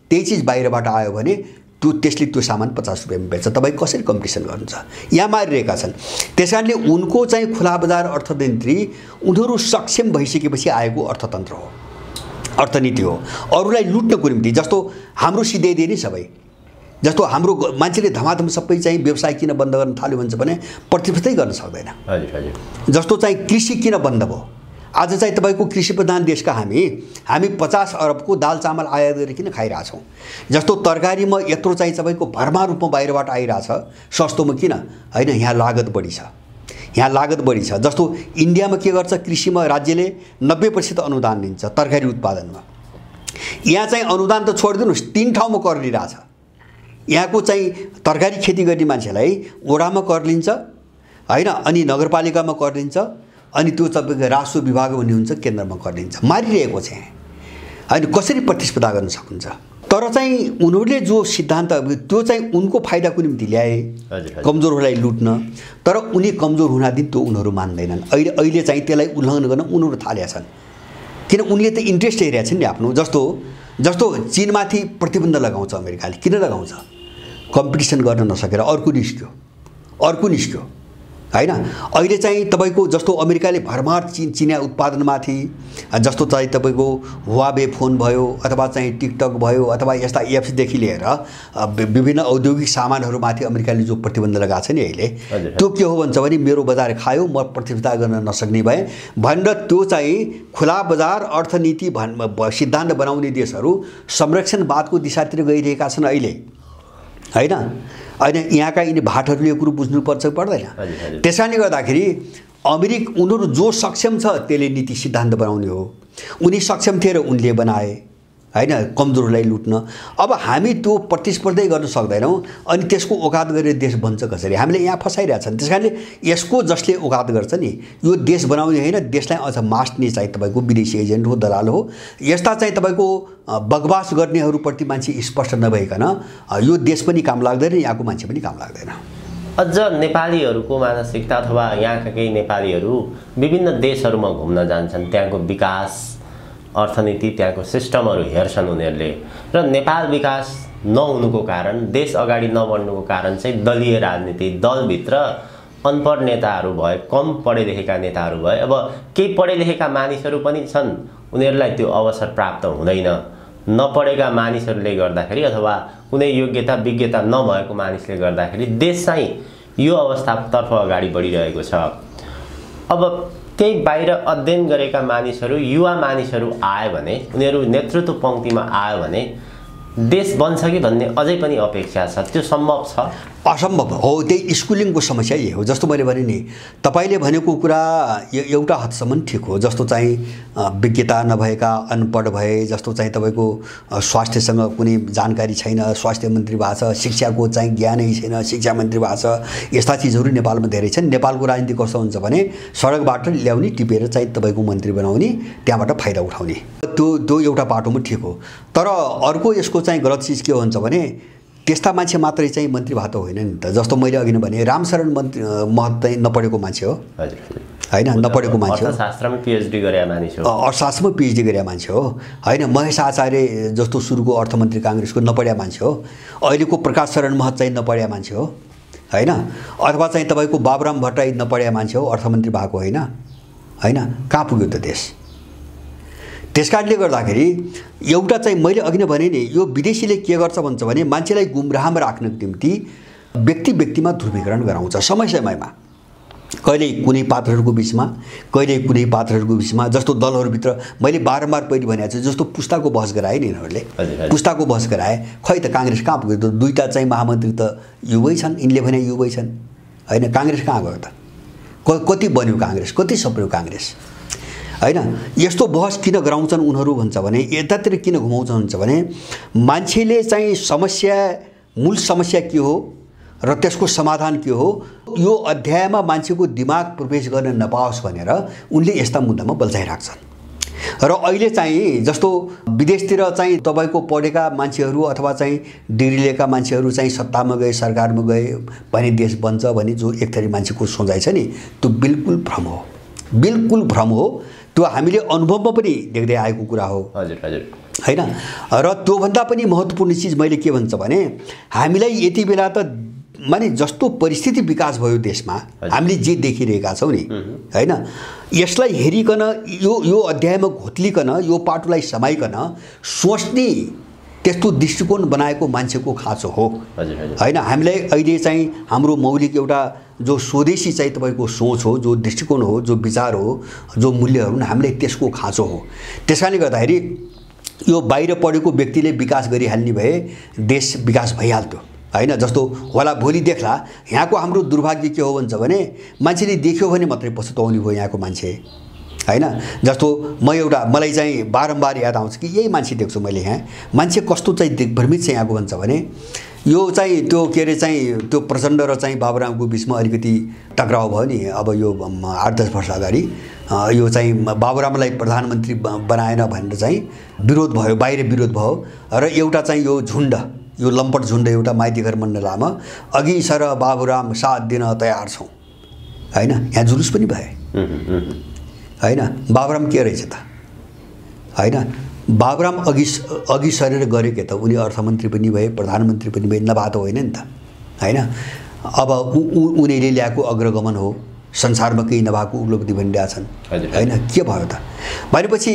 त्यही चिज बाहिरबाट आयो भने त्यसले त्यो सामान 50 रुपियाँमा बेच्छ, तपाईँ कसरी कम्पिटिसन गर्नुहुन्छ, यहाँ मारिरहेका छन्। त्यस कारणले उनको चाहिँ खुला बजार अर्थतन्त्री उनीहरू सक्षम भइसकेपछि आएको अर्थतन्त्र हो, अर्थनीति हो, अरूलाई लुट्नको निम्ति। जस्तो हाम्रो सिधाइदिए नि सबै, जस्तो हाम्रो मान्छेले धमाधम सबै चाहिँ व्यवसाय किन बन्द गर्न थाल्यो भन्छ भने प्रतिस्पर्धै गर्न सक्दैन। जस्तो चाहिँ कृषि किन बन्द भयो, आज चाहिँ तपाईँको कृषि प्रधान देशका हामी 50 अरबको दाल चामल आयात गरेर किन खाइरहेछौँ। जस्तो तरकारीमा यत्रो चाहिँ तपाईँको भरमा रूपमा बाहिरबाट आइरहेछ सस्तोमा किन होइन, यहाँ लागत बढी छ, यहाँ लागत बढी छ। जस्तो इन्डियामा के गर्छ, कृषिमा राज्यले 90% अनुदान दिन्छ तरकारी उत्पादनमा, यहाँ चाहिँ अनुदान त छोडिदिनुहोस् 3 ठाउँमा कर लिइरहेछ। यहाँको चाहिँ तरकारी खेती गर्ने मान्छेलाई ओडामा कर लिन्छ होइन, अनि नगरपालिकामा कर लिन्छ, अनि त्यो तपाईँको राजस्व विभाग भन्ने हुन्छ केन्द्रमा कर लिन्छ, मारिरहेको छ होइन। कसरी प्रतिस्पर्धा गर्न सक्नुहुन्छ। तर चाहिँ उनीहरूले जो सिद्धान्त त्यो चाहिँ उनको फाइदाको निम्ति ल्याए, कमजोरहरूलाई लुट्न, तर उनी कमजोर हुनादिन त्यो उनीहरू मान्दैनन्। अहिले चाहिँ त्यसलाई उल्लङ्घन गर्न उनीहरू थालेका छन्, किन उनले त इन्ट्रेस्ट हेरेका छन् नि आफ्नो। जस्तो चीनमाथि प्रतिबन्ध लगाउँछ अमेरिकाले, किन लगाउँछ, कम्पिटिसन गर्न नसकेर अर्को निस्क्यो होइन। अहिले चाहिँ तपाईँको जस्तो अमेरिकाले भरमार चिनिया उत्पादनमाथि, जस्तो चाहिँ तपाईँको हुवावे फोन भयो अथवा चाहिँ टिकटक भयो अथवा यस्ता एप्सदेखि लिएर विभिन्न औद्योगिक सामानहरूमाथि अमेरिकाले जो प्रतिबन्ध लगाएको छ नि अहिले, त्यो के हो भन्छ भने मेरो बजार खायो, म प्रतिस्पर्धा गर्न नसक्ने भएँ भनेर त्यो चाहिँ खुला बजार अर्थनीति सिद्धान्त बनाउने देशहरू संरक्षणवादको दिशातिर गइरहेका छन् अहिले होइन। अहिले यहाँका यिनी भाटहरूले कुरो बुझ्नुपर्छ पर्दैन। त्यस कारणले गर्दाखेरि उनीहरू जो सक्षम छ त्यसले नीति सिद्धान्त बनाउने हो, उनी सक्षम थिए र उनले बनाए होइन कमजोरलाई लुट्न। अब हामी त्यो प्रतिस्पर्धै गर्न सक्दैनौँ, अनि त्यसको औकात गरेर देश बन्छ कसरी, हामीले यहाँ फसाइरहेछन्। त्यस कारणले यसको जसले औकात गर्छ नि यो देश बनाउने होइन, देशलाई अझ मास्ट्ने चाहिँ तपाईँको विदेशी एजेन्ट हो, दलाल हो। यस्ता चाहिँ तपाईँको बकवास गर्नेहरूप्रति मान्छे स्पष्ट नभइकन यो देश पनि काम लाग्दैन, यहाँको मान्छे पनि काम लाग्दैन। अझ नेपालीहरूको मानसिकता अथवा यहाँका केही नेपालीहरू विभिन्न देशहरूमा घुम्न जान्छन्, त्यहाँको विकास अर्थनीति त्यहाँको सिस्टमहरू हेर्छन् उनीहरूले, र नेपाल विकास नहुनुको कारण, देश अगाडि नबढ्नुको कारण चाहिँ दलीय राजनीति, दलभित्र अनपढ नेताहरू भए, कम पढे लेखेका नेताहरू भए। अब केही पढे लेखेका मानिसहरू पनि छन्, उनीहरूलाई त्यो अवसर प्राप्त हुँदैन। नपढेका मानिसहरूले गर्दाखेरि अथवा कुनै योग्यता विज्ञता नभएको मानिसले गर्दाखेरि देश चाहिँ यो अवस्थातर्फ अगाडि बढिरहेको छ। अब केही बाहिर अध्ययन गरेका मानिसहरू, युवा मानिसहरू आयो भने, उनीहरू नेतृत्व पङ्क्तिमा आयो भने देश बन्छ कि भन्ने अझै पनि अपेक्षा छ, त्यो सम्भव छ? असम्भव हो। त्यही स्कुलिङको समस्या यही हो। जस्तो मैले भने नि, तपाईँले भनेको कुरा एउटा हदसम्म ठिक हो। जस्तो चाहिँ विज्ञता नभएका, अनपढ भए, जस्तो चाहिँ तपाईँको स्वास्थ्यसँग कुनै जानकारी छैन, स्वास्थ्य मन्त्री भएको छ, शिक्षाको चाहिँ ज्ञानै छैन, शिक्षा मन्त्री भएको छ, यस्ता चिजहरू नेपालमा धेरै छन्। नेपालको राजनीति कस्तो हुन्छ भने सडकबाट ल्याउने, टिपेर चाहिँ तपाईँको मन्त्री बनाउने, त्यहाँबाट फाइदा उठाउने, त्यो एउटा बाटोमा ठिक हो। तर अर्को यसको चाहिँ गलत चिज के हुन्छ भने त्यस्ता मान्छे मात्रै चाहिँ मन्त्री भएको होइन नि त। जस्तो मैले अघि नै भने रामशरण महत चाहिँ नपढेको मान्छे हो होइन, नपढेको मान्छे हो, अर्थशास्त्रमा पिएचडी गरेका मान्छे हो, अर्थशास्त्रमा पिएचडी गरेका मान्छे हो होइन। महेश आचार्य जस्तो सुरुको अर्थमन्त्री काङ्ग्रेसको नपढेका मान्छे हो। अहिलेको प्रकाश शरण महत चाहिँ नपढेका मान्छे हो होइन। अथवा चाहिँ तपाईँको बाबुराम भट्टराई नपढेका मान्छे हो, अर्थमन्त्री भएको होइन होइन। कहाँ पुग्यो त देश? त्यस कारणले गर्दाखेरि एउटा चाहिँ मैले अघि नै भने नि, यो विदेशीले के गर्छ भन्छ भने मान्छेलाई गुमराहमा राख्नको निम्ति व्यक्ति व्यक्तिमा ध्रुवीकरण गराउँछ समय समयमा, कहिले कुनै पात्रहरूको बिचमा, कहिले कुनै पात्रहरूको बिचमा। जस्तो दलहरूभित्र मैले बारम्बार पहिले भनेको छु, जस्तो पुस्ताको बहस गराए नि यिनीहरूले, पुस्ताको बहस गराए। खै त काङ्ग्रेस कहाँ पुग्यो त? दुईवटा चाहिँ महामन्त्री त युवै छन्, यिनले भने युवै छन् होइन। काङ्ग्रेस कहाँ गयो त? कति बन्यो काङ्ग्रेस, कति सप्रियो काङ्ग्रेस होइन। यस्तो बहस किन गराउँछन् उनीहरू भन्छ भने, यतातिर किन घुमाउँछन् भन्छ भने मान्छेले चाहिँ समस्या, मूल समस्या के हो र त्यसको समाधान के हो, यो अध्यायमा मान्छेको दिमाग प्रवेश गर्न नपाओस् भनेर उनले यस्ता मुद्दामा बल्झाइराख्छन्। र अहिले चाहिँ जस्तो विदेशतिर चाहिँ तपाईँको पढेका मान्छेहरू अथवा चाहिँ डिग्री लिएका मान्छेहरू चाहिँ सत्तामा गए, सरकारमा गए भने देश बन्छ भने जो एक थरी मान्छेको सोचाइ छ नि, त्यो बिल्कुल भ्रम हो, बिल्कुल भ्रम हो। त्यो हामीले अनुभवमा पनि देख्दै आएको कुरा हो होइन। र त्योभन्दा पनि महत्त्वपूर्ण चिज मैले के भन्छ भने, हामीलाई यति बेला त माने जस्तो परिस्थिति विकास भयो देशमा, हामीले जे देखिरहेका छौँ नि होइन, यसलाई हेरिकन यो अध्यायमा घोत्लिकन यो पाटोलाई समाइकन सोच्ने त्यस्तो दृष्टिकोण बनाएको मान्छेको खाँचो हो होइन। हामीलाई अहिले चाहिँ हाम्रो मौलिक एउटा जो स्वदेशी चाहिँ तपाईँको सोच हो, जो दृष्टिकोण हो, जो विचार हो, जो मूल्यहरू हामीलाई त्यसको खाँचो हो। त्यस कारणले गर्दाखेरि यो बाहिर पढेको व्यक्तिले विकास गरिहाल्ने भए देश विकास भइहाल्थ्यो होइन। जस्तो होला भोलि देख्ला, यहाँको हाम्रो दुर्भाग्य के हो भन्छ भने मान्छेले देख्यो भने मात्रै पछुताउने भयो यहाँको मान्छे होइन। जस्तो मलाई चाहिँ बारम्बार याद आउँछ कि यही मान्छे देख्छु मैले यहाँ, मान्छे कस्तो चाहिँ दिग्भ्रमित छ यहाँको भन्छ भने, यो चाहिँ त्यो के अरे चाहिँ त्यो प्रचण्ड र चाहिँ बाबुरामको बिचमा अलिकति टक्राउ भयो नि। अब यो 8-10 वर्ष अगाडि यो चाहिँ बाबुरामलाई प्रधानमन्त्री बनाएन भनेर चाहिँ विरोध भयो, बाहिर विरोध भयो। र एउटा चाहिँ यो झुन्ड, यो लम्पट झुन्ड एउटा माइतीघर मण्डलामा अघि सर बाबुराम साथ दिन तयार छौँ होइन। यहाँ जुलुस पनि भए होइन। बाबुराम के रहेछ त होइन। बाबुराम अघि सरेर गरे के त, उनी अर्थमन्त्री पनि भए, प्रधानमन्त्री पनि भए, नभए त होइन नि त होइन। अब उनीहरूले ल्याएको अग्रगमन हो, संसारमा केही नभएको उपलब्धि भनिरहेछन् होइन। के भयो त भनेपछि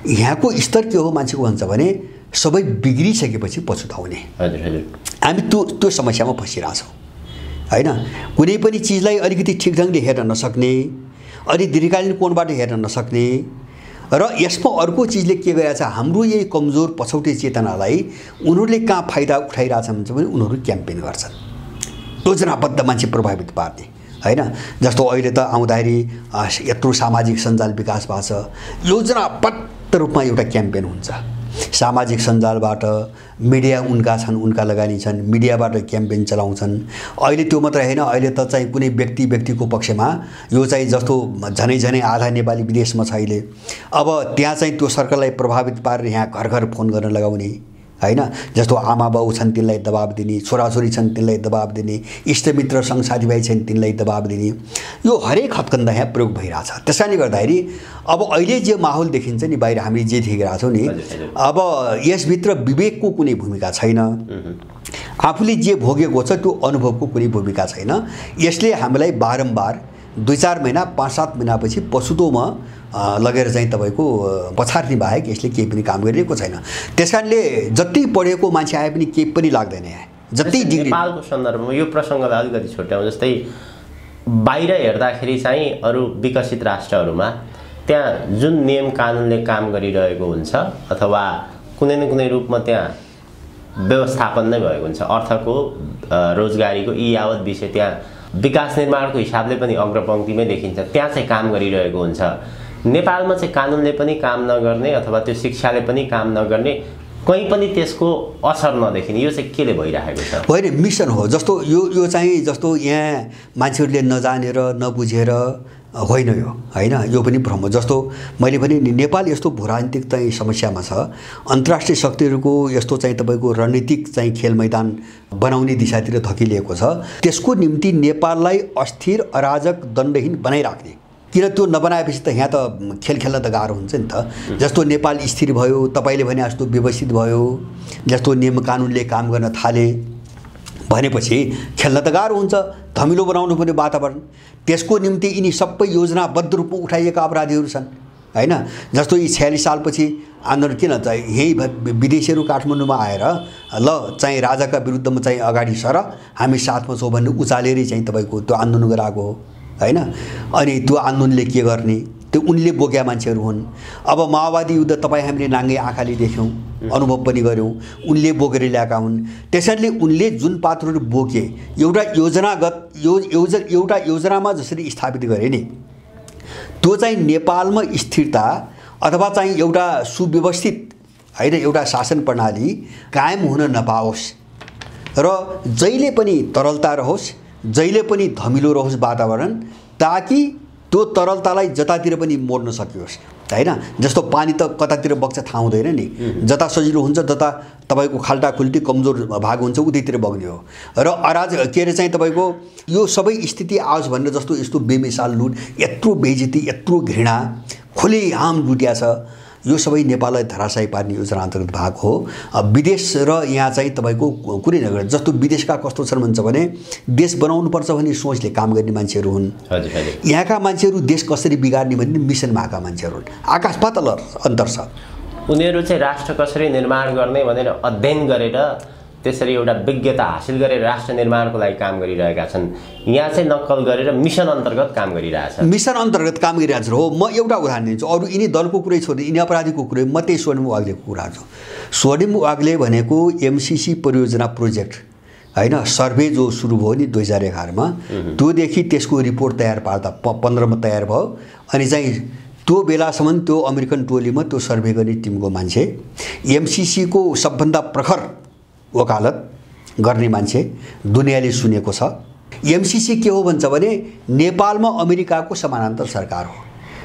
यहाँको स्तर के हो मान्छेको भन्छ भने, सबै बिग्रिसकेपछि पछुताउने। हामी त्यो समस्यामा फसिरहेछौँ होइन। कुनै पनि चिजलाई अलिकति ठिक ढङ्गले हेर्न नसक्ने, अलि दीर्घकालीन कोणबाट हेर्न नसक्ने, र यसमा अर्को चिजले के गरेको छ, हाम्रो यही कमजोर पछौटे चेतनालाई उनीहरूले कहाँ फाइदा उठाइरहेछन् भन्छ भने उनीहरू क्याम्पेन गर्छन्, योजनाबद्ध मान्छे प्रभावित पार्ने होइन। जस्तो अहिले त आउँदाखेरि यत्रो सामाजिक सञ्जाल विकास भएको छ, योजनाबद्ध रूपमा एउटा क्याम्पेन हुन्छ। सामाजिक सञ्जालबाट मिडिया उनका छन्, उनका लगानी छन्, मिडियाबाट क्याम्पेन चलाउँछन्। अहिले त्यो मात्र होइन, अहिले त चाहिँ कुनै व्यक्तिको पक्षमा यो चाहिँ जस्तो झनै आधा नेपाली विदेशमा छ अहिले। अब त्यहाँ चाहिँ त्यो सर्कललाई प्रभावित पारेर यहाँ घर घर फोन गर्न लगाउने होइन। जस्तो आमा बाउ छन् तिनलाई दबाब दिने, छोराछोरी छन् तिनलाई दबाब दिने, इष्टमित्र सङ्घ साथीभाइ छन् तिनलाई दबाब दिने, यो हरेक हत्कन्दा यहाँ प्रयोग भइरहेछ। त्यस कारणले गर्दाखेरि अब अहिले जे माहौल देखिन्छ नि बाहिर, हामीले जे देखिरहेको छौँ नि, अब यसभित्र विवेकको कुनै भूमिका छैन, आफूले जे भोगेको छ त्यो अनुभवको कुनै भूमिका छैन। यसले हामीलाई बारम्बार 2-4 महिना 5-7 महिनापछि पछुतोमा लगेर चाहिँ तपाईँको पछार्ने बाहेक यसले केही पनि काम गरिरहेको छैन। त्यस कारणले जति पढेको मान्छे आए पनि केही पनि लाग्दैन यहाँ, जति डिग्री। नेपालको सन्दर्भमा यो प्रसङ्गलाई अलिकति छुट्याउँ, जस्तै बाहिर हेर्दाखेरि चाहिँ अरू विकसित राष्ट्रहरूमा त्यहाँ जुन नियम कानुनले काम गरिरहेको हुन्छ अथवा कुनै न कुनै रूपमा त्यहाँ व्यवस्थापन नै भएको हुन्छ, अर्थको रोजगारीको यी यावत विषय त्यहाँ विकास निर्माणको हिसाबले पनि अग्रपङ्क्तिमै देखिन्छ, त्यहाँ चाहिँ काम गरिरहेको हुन्छ। नेपालमा चाहिँ कानुनले पनि काम नगर्ने अथवा त्यो शिक्षाले पनि काम नगर्ने कहीँ पनि त्यसको असर नदेखिने, यो चाहिँ केले भइरहेको छ? होइन, मिसन हो। जस्तो यो चाहिँ जस्तो यहाँ मान्छेहरूले नजानेर नबुझेर होइन यो, होइन, यो पनि भ्रम हो। जस्तो मैले भने नि, नेपाल यस्तो भूराजनीतिक चाहिँ समस्यामा छ, अन्तर्राष्ट्रिय शक्तिहरूको यस्तो चाहिँ तपाईँको रणनीतिक चाहिँ खेल मैदान बनाउने दिशातिर धकिलिएको छ। त्यसको निम्ति नेपाललाई अस्थिर, अराजक, दण्डहीन बनाइराख्ने, किन त्यो नबनाएपछि त यहाँ त खेल खेल्न त गाह्रो हुन्छ नि त। जस्तो नेपाल स्थिर भयो, तपाईँले भने जस्तो व्यवस्थित भयो, जस्तो नियम कानुनले काम गर्न थाले भनेपछि खेल्न त गाह्रो हुन्छ, धमिलो बनाउनु पर्ने वातावरण। त्यसको निम्ति यिनी सबै योजनाबद्ध रूपमा उठाइएका अपराधीहरू छन्, होइन। जस्तो यी 46 सालपछि आन्दोलन किन चाहिँ यही विदेशीहरू काठमाडौँमा आएर ल चाहिँ राजाका विरुद्धमा चाहिँ अगाडि सर, हामी साथमा छौँ भन्ने उचालेरै चाहिँ तपाईँको त्यो आन्दोलन गराएको हो, होइन। अनि त्यो आन्दोलनले के गर्ने, त्यो उनले बोकेका मान्छेहरू हुन्। अब माओवादी युद्ध तपाईँ हामीले नाङ्गे आँखाले देख्यौँ, अनुभव पनि गऱ्यौँ, उनले बोकेर ल्याएका हुन्। त्यसैले उनले जुन पात्रहरू बोके, एउटा एउटा योजनामा जसरी स्थापित गरे नि, त्यो चाहिँ नेपालमा स्थिरता अथवा चाहिँ एउटा सुव्यवस्थित, होइन, एउटा शासन प्रणाली कायम हुन नपाओस् र जहिले पनि तरलता रहोस्, जहिले पनि धमिलो रहोस् वातावरण, ताकि त्यो तरलतालाई जतातिर पनि मोड्न सकियोस्, होइन। जस्तो पानी त कतातिर बग्छ थाहा हुँदैन नि, जता सजिलो हुन्छ, जता तपाईँको खाल्टा खुल्टी कमजोर भाग हुन्छ उतैतिर बग्ने हो। र के अरे चाहिँ तपाईँको यो सबै स्थिति आओस् भनेर जस्तो यस्तो बेमिसाल लुट, यत्रो बेइज्जती, यत्रो घृणा खुलेआम लुटिया छ, यो सबै नेपाललाई धराशायी पार्ने योजना अन्तर्गत भाग हो। विदेश र यहाँ चाहिँ तपाईँको कुनै नगर, जस्तो विदेशका कस्तो छन् भन्छ भने देश बनाउनुपर्छ भन्ने सोचले काम गर्ने मान्छेहरू हुन्। यहाँका मान्छेहरू देश कसरी बिगार्ने भन्ने मिसनमा आएका मान्छेहरू हुन्। आकाश पाताल अन्तर छ। उनीहरू चाहिँ राष्ट्र कसरी निर्माण गर्ने भनेर अध्ययन गरेर त्यसरी एउटा विज्ञता हासिल गरेर राष्ट्र निर्माणको लागि काम गरिरहेका छन्। यहाँ चाहिँ नक्कल गरेर मिसन अन्तर्गत काम गरिरहेछन्। मिसन अन्तर्गत काम गरिरहेछन् हो। म एउटा उदाहरण दिन्छु, अरू यिनी दलको कुरै छोड्दै यिनी अपराधीको कुरै, म त्यही स्वर्णिम वाग्लेको कुरा गर्छु। स्वर्णिम वाग्ले भनेको एमसीसी परियोजना प्रोजेक्ट, होइन, सर्वे जो सुरु भयो नि 2011 मा, त्योदेखि त्यसको रिपोर्ट तयार पार्दा 15 मा तयार भयो। अनि चाहिँ त्यो बेलासम्म त्यो अमेरिकन टोलीमा त्यो सर्वे गर्ने टिमको मान्छे, एमसीसीको सबभन्दा प्रखर वकालत गर्ने मान्छे दुनियाँले सुनेको छ। एमसीसी के हो भन्छ भने नेपालमा अमेरिकाको समानान्तर सरकार हो,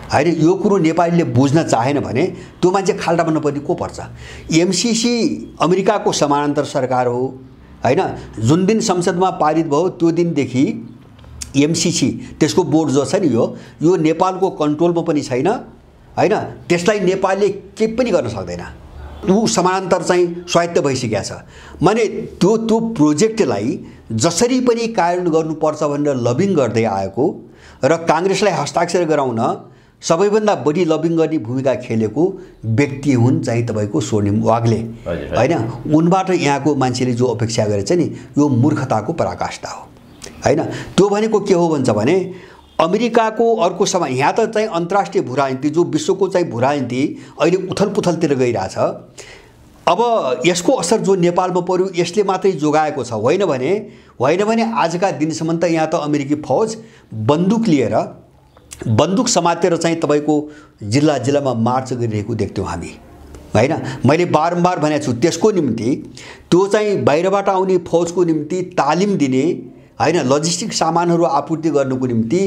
होइन। यो कुरो नेपालीले बुझ्न चाहेन भने त्यो मान्छे खाल्टा बन्नुपर्ने को पर्छ। एमसीसी अमेरिकाको समानान्तर सरकार हो, होइन। जुन दिन संसदमा पारित भयो त्यो दिनदेखि एमसीसी त्यसको बोर्ड जो छ नि, यो नेपालको कन्ट्रोलमा पनि छैन, होइन। त्यसलाई नेपालले केही पनि गर्न सक्दैन, ऊ समानान्तर चाहिँ स्वायत्त भइसकेको छ। माने त्यो प्रोजेक्टलाई जसरी पनि कार्यान्वयन गर्नुपर्छ भनेर लबिङ गर्दै आएको र काङ्ग्रेसलाई हस्ताक्षर गराउन सबैभन्दा बढी लबिङ गर्ने भूमिका खेलेको व्यक्ति हुन् चाहिँ तपाईँको स्वर्णिम वाग्ले, होइन। उनबाट यहाँको मान्छेले जो अपेक्षा गरेछ नि, यो मूर्खताको पराकाष्ठा हो, होइन। त्यो भनेको के हो भन्छ भने अमेरिकाको अर्को समय यहाँ त चाहिँ अन्तर्राष्ट्रिय भूराजनीति, जो विश्वको चाहिँ भूराजनीति अहिले उथलपुथलतिर गइरहेछ। अब यसको असर जो नेपालमा पर्यो यसले मात्रै जोगाएको छ, होइन भने आजका दिनसम्म त यहाँ त अमेरिकी फौज बन्दुक लिएर, बन्दुक समातेर चाहिँ तपाईँको जिल्ला जिल्लामा मार्च गरिरहेको देख्थ्यौँ हामी, होइन। मैले बारम्बार भनेको छु, त्यसको निम्ति त्यो चाहिँ बाहिरबाट आउने फौजको निम्ति तालिम दिने, होइन, लजिस्टिक सामानहरू आपूर्ति गर्नुको निम्ति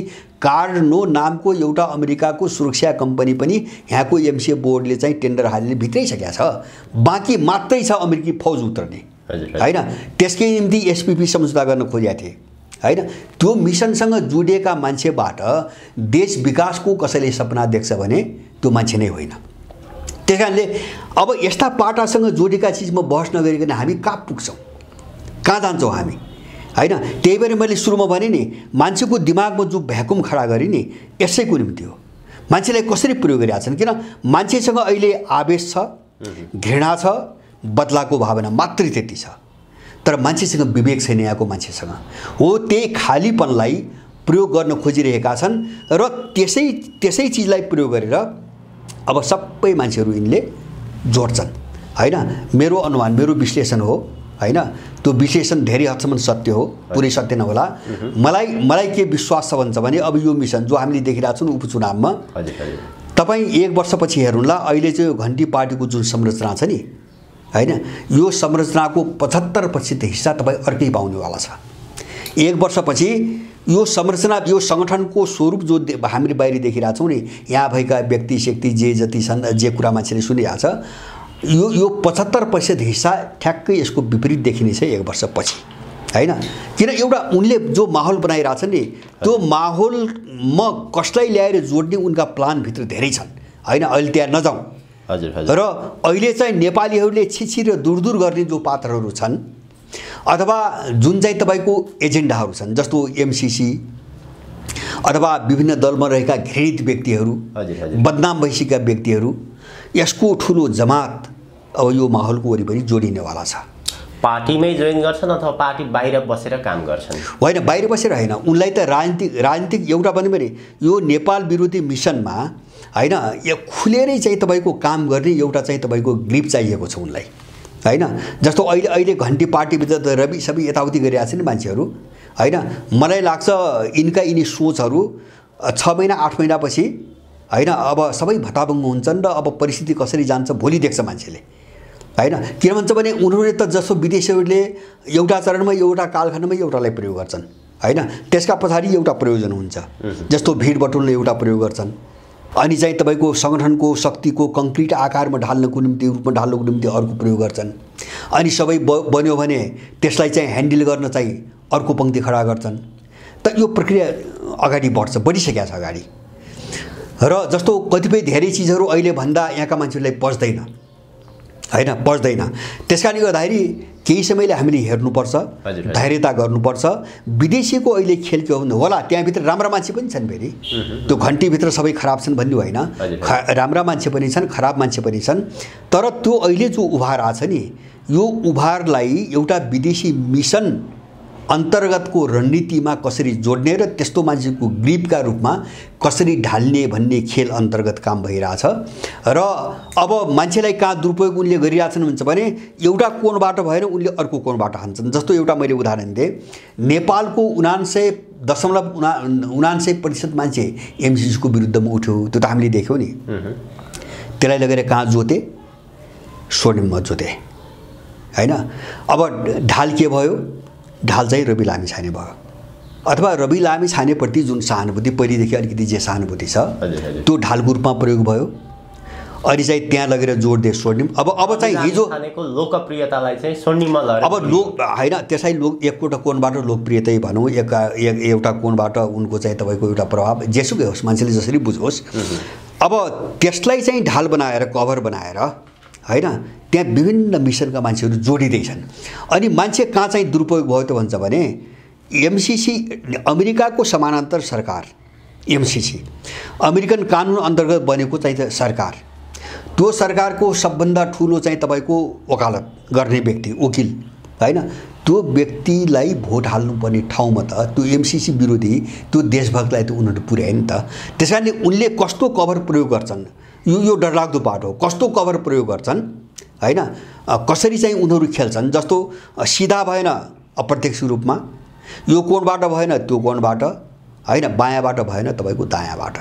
कार्नो नामको एउटा अमेरिकाको सुरक्षा कम्पनी पनि यहाँको एमसीए बोर्डले चाहिँ टेन्डर हालेर भित्रै सकेको छ। बाँकी मात्रै छ अमेरिकी फौज उत्रने, होइन। त्यसकै निम्ति एसपीपी सम्झौता गर्न खोजेका थिए, होइन। त्यो मिसनसँग जोडिएका मान्छेबाट देश विकासको कसैले सपना देख्छ भने त्यो मान्छे नै होइन। त्यस कारणले अब यस्ता पाटासँग जोडिएका चिजमा बहस नगरिकन हामी कहाँ पुग्छौँ, कहाँ जान्छौँ हामी, होइन। त्यही भएर मैले सुरुमा भने नि, मान्छेको दिमागमा जो भ्याकुम खडा गरेँ नि, यसैको निम्ति हो। मान्छेलाई कसरी प्रयोग गरिरहेका छन्, किन मान्छेसँग अहिले आवेश छ, घृणा छ, बदलाको भावना मात्रै त्यति छ, तर मान्छेसँग विवेक छैन यहाँको मान्छेसँग। हो, त्यही खालीपनलाई प्रयोग गर्न खोजिरहेका छन् र त्यसै चिजलाई प्रयोग गरेर अब सबै मान्छेहरू यिनले जोड्छन्, होइन। मेरो अनुमान, मेरो विश्लेषण हो, होइन। त्यो विश्लेषण धेरै हदसम्म सत्य हो, पुरै सत्य नहोला। मलाई के विश्वास छ भन्छ भने अब यो मिसन जो हामीले देखिरहेको छौँ उपचुनावमा, तपाईँ 1 वर्षपछि हेर्नुला, अहिले चाहिँ घन्टी पार्टीको जुन संरचना छ नि, हैन। यो संरचनाको 75% हिस्सा तपाईँ अर्कै पाउनेवाला छ। 1 वर्षपछि यो संरचना यो सङ्गठनको स्वरूप जो हामीले बाहिर देखिरहेछौँ नि, यहाँ भएका व्यक्ति शक्ति जे जति छन्, जे कुरा मान्छेले सुनिरहेछ, यो 75% हिस्सा ठ्याक्कै यसको विपरीत देखिने छ 1 वर्षपछि, हैन। किन एउटा उनले जो माहौल बनाइरहेछन् नि, त्यो माहौलमा कसलाई ल्याएर जोड्ने उनका प्लानभित्र धेरै छन्, हैन। अहिले त्यहाँ नजाउँ। हजुर हजुर। र अहिले चाहिँ नेपालीहरूले छिछि र दूर गर्ने जो पात्रहरू छन् अथवा जुन चाहिँ तपाईँको एजेन्डाहरू छन्, जस्तो एमसीसी अथवा विभिन्न दलमा रहेका घृणित व्यक्तिहरू, बदनाम भइसकेका व्यक्तिहरू, यसको ठुलो जमात अब यो माहौलको वरिपरि जोडिनेवाला छ। पार्टीमै जोइन गर्छन् अथवा पार्टी बाहिर बसेर काम गर्छन्? होइन, बाहिर बसेर होइन, उनलाई त राजनीतिक एउटा पनि यो नेपाल विरोधी मिसनमा, हैन, यो खुलेरै चाहिँ तपाईँको काम गर्ने एउटा चाहिँ तपाईँको ग्रिप चाहिएको छ उनलाई, हैन। जस्तो अहिले घन्टी पार्टीभित्र त रवि सबै यताउति गरिरहेको छ नि मान्छेहरू, हैन। मलाई लाग्छ यिनी सोचहरू 6 महिना 8 महिनापछि, हैन, अब सबै भताभङ्ग हुन्छन् र अब परिस्थिति कसरी जान्छ भोलि देख्छ मान्छेले, हैन। किन भन्छ भने उनीहरूले त जस्तो विदेशीहरूले एउटा चरणमा एउटा कालखण्डमा एउटालाई प्रयोग गर्छन्, हैन। त्यसका पछाडि एउटा प्रयोजन हुन्छ, जस्तो भिड बटुल्ने एउटा प्रयोग गर्छन्, अनि चाहिँ तपाईँको सङ्गठनको शक्तिको कङ्क्रिट आकारमा ढाल्नको निम्ति, रूपमा ढाल्नको निम्ति अर्को प्रयोग गर्छन्, अनि सबै बन्यो भने त्यसलाई चाहिँ ह्यान्डल गर्न चाहिँ अर्को पङ्क्ति खडा गर्छन्। त यो प्रक्रिया अगाडि बढिसकेको छ अगाडि। र जस्तो कतिपय धेरै चिजहरू अहिले भन्दा यहाँका मान्छेहरूलाई पच्दैन, हैन, पच्दैन। त्यसकारणले गर्दाखेरि केही समयले हामीले हेर्नुपर्छ, धैर्यता गर्नुपर्छ। विदेशीको अहिले खेल के हो होला, त्यहाँभित्र राम्रा मान्छे पनि छन्, फेरि त्यो घन्टीभित्र सबै खराब छन् भन्ने होइन, राम्रा मान्छे पनि छन्, खराब मान्छे पनि छन्। तर त्यो अहिले जो उभार आछ नि, यो उभारलाई एउटा विदेशी मिसन अन्तर्गतको रणनीतिमा कसरी जोड्ने र त्यस्तो मान्छेको ग्रिपका रूपमा कसरी ढाल्ने भन्ने खेल अन्तर्गत काम भइरहेछ। र अब मान्छेलाई कहाँ दुरुपयोग उनले गरिरहेछन् भन्छ भने एउटा कोणबाट भएन उनले अर्को कोणबाट हान्छन्। जस्तो एउटा मैले उदाहरण दिएँ, नेपालको 79.79% मान्छे एमसीसीको विरुद्धमा उठ्यो, त्यो त हामीले देख्यौँ नि। त्यसलाई लगेर कहाँ जोते? स्वर्णिममा जोते, हैन। अब ढाल के भयो? ढाल चाहिँ रवि लामिछाने भयो, अथवा रवि लामिछानेप्रति जुन सहानुभूति पहिलेदेखि अलिकति जे सहानुभूति छ त्यो ढालको रूपमा प्रयोग भयो। अनि चाहिँ त्यहाँ लगेर जोड दिए स्वर्णिम। अब चाहिँ हिजो लोकप्रियतालाई चाहिँ स्वर्णिममा लगेर अब हैन, त्यसलाई एकवटा कोणबाट लोकप्रियतै भनौँ, एउटा कोणबाट उनको चाहिँ तपाईँको एउटा प्रभाव जेसुकै होस्, मान्छेले जसरी बुझोस्। अब त्यसलाई चाहिँ ढाल बनाएर, कभर बनाएर, हैन, त्यहाँ विभिन्न मिसनका मान्छेहरू जोडिँदैछन्। अनि मान्छे कहाँ चाहिँ दुरुपयोग भयो त भन्छ भने एमसीसी अमेरिकाको समानान्तर सरकार, एमसीसी अमेरिकन कानुन अन्तर्गत बनेको चाहिँ सरकार, त्यो सरकारको सबभन्दा ठुलो चाहिँ तपाईँको वकालत गर्ने व्यक्ति, वकिल, हैन, त्यो व्यक्तिलाई भोट हाल्नुपर्ने ठाउँमा त त्यो एमसीसी विरोधी त्यो देशभक्तलाई त उनीहरू पुर्याए नि त। त्यस कारणले उनले कस्तो कभर प्रयोग गर्छन्, यो डरलाग्दो पार्ट हो। कस्तो कभर प्रयोग गर्छन्, हैन, कसरी चाहिँ उनीहरू खेल्छन्। जस्तो सिधा भएन अप्रत्यक्ष रूपमा, यो कोणबाट भएन त्यो कोणबाट, हैन, बायाँबाट भएन तपाईँको दायाँबाट।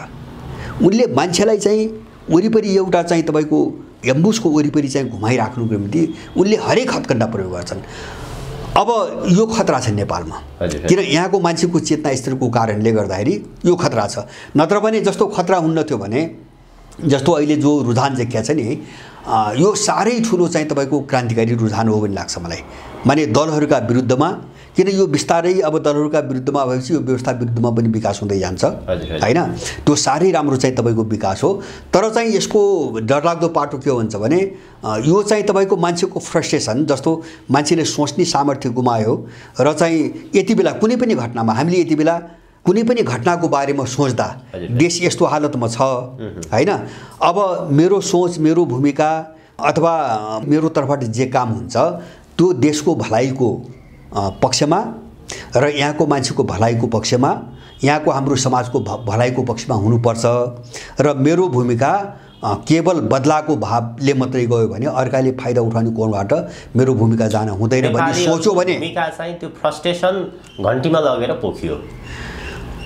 उनले मान्छेलाई चाहिँ वरिपरि एउटा चाहिँ तपाईँको एम्बुसको वरिपरि चाहिँ घुमाइराख्नुको निम्ति उनले हरेक हत्कण्डा प्रयोग गर्छन्। अब यो खतरा छ नेपालमा, किन यहाँको मान्छेको चेतना स्तरको कारणले गर्दाखेरि यो खतरा छ। नत्र भने जस्तो खतरा हुन्न थियो भने, जस्तो अहिले जो रुझान देखिया छ नि, यो साह्रै ठुलो चाहिँ तपाईँको क्रान्तिकारी रुझान हो भन्ने लाग्छ मलाई। माने दलहरूका विरुद्धमा, किन यो बिस्तारै अब दलहरूका विरुद्धमा भएपछि यो व्यवस्था विरुद्धमा पनि विकास हुँदै जान्छ, हैन। त्यो साह्रै राम्रो चाहिँ तपाईँको विकास हो। तर चाहिँ यसको डरलाग्दो पाटो के हो भन्छ भने यो चाहिँ तपाईँको मान्छेको फ्रस्ट्रेसन, जस्तो मान्छेले सोच्ने सामर्थ्य गुमायो र चाहिँ यति बेला कुनै पनि घटनामा हामीले यति बेला कुनै पनि घटनाको बारेमा सोच्दा देश यस्तो हालतमा छ, हैन। अब मेरो सोच, मेरो भूमिका अथवा मेरो तर्फबाट जे काम हुन्छ त्यो देशको भलाइको पक्षमा र यहाँको मान्छेको भलाइको पक्षमा, यहाँको हाम्रो समाजको भलाइको पक्षमा हुनुपर्छ। र मेरो भूमिका केवल बदलाको भावले मात्रै गयो भने अर्काले फाइदा उठाउने कोणबाट मेरो भूमिका जान हुँदैन भन्ने सोच्यो भने भूमिका चाहिँ त्यो फ्रस्ट्रेसन घन्टीमा लगेर पोखियो,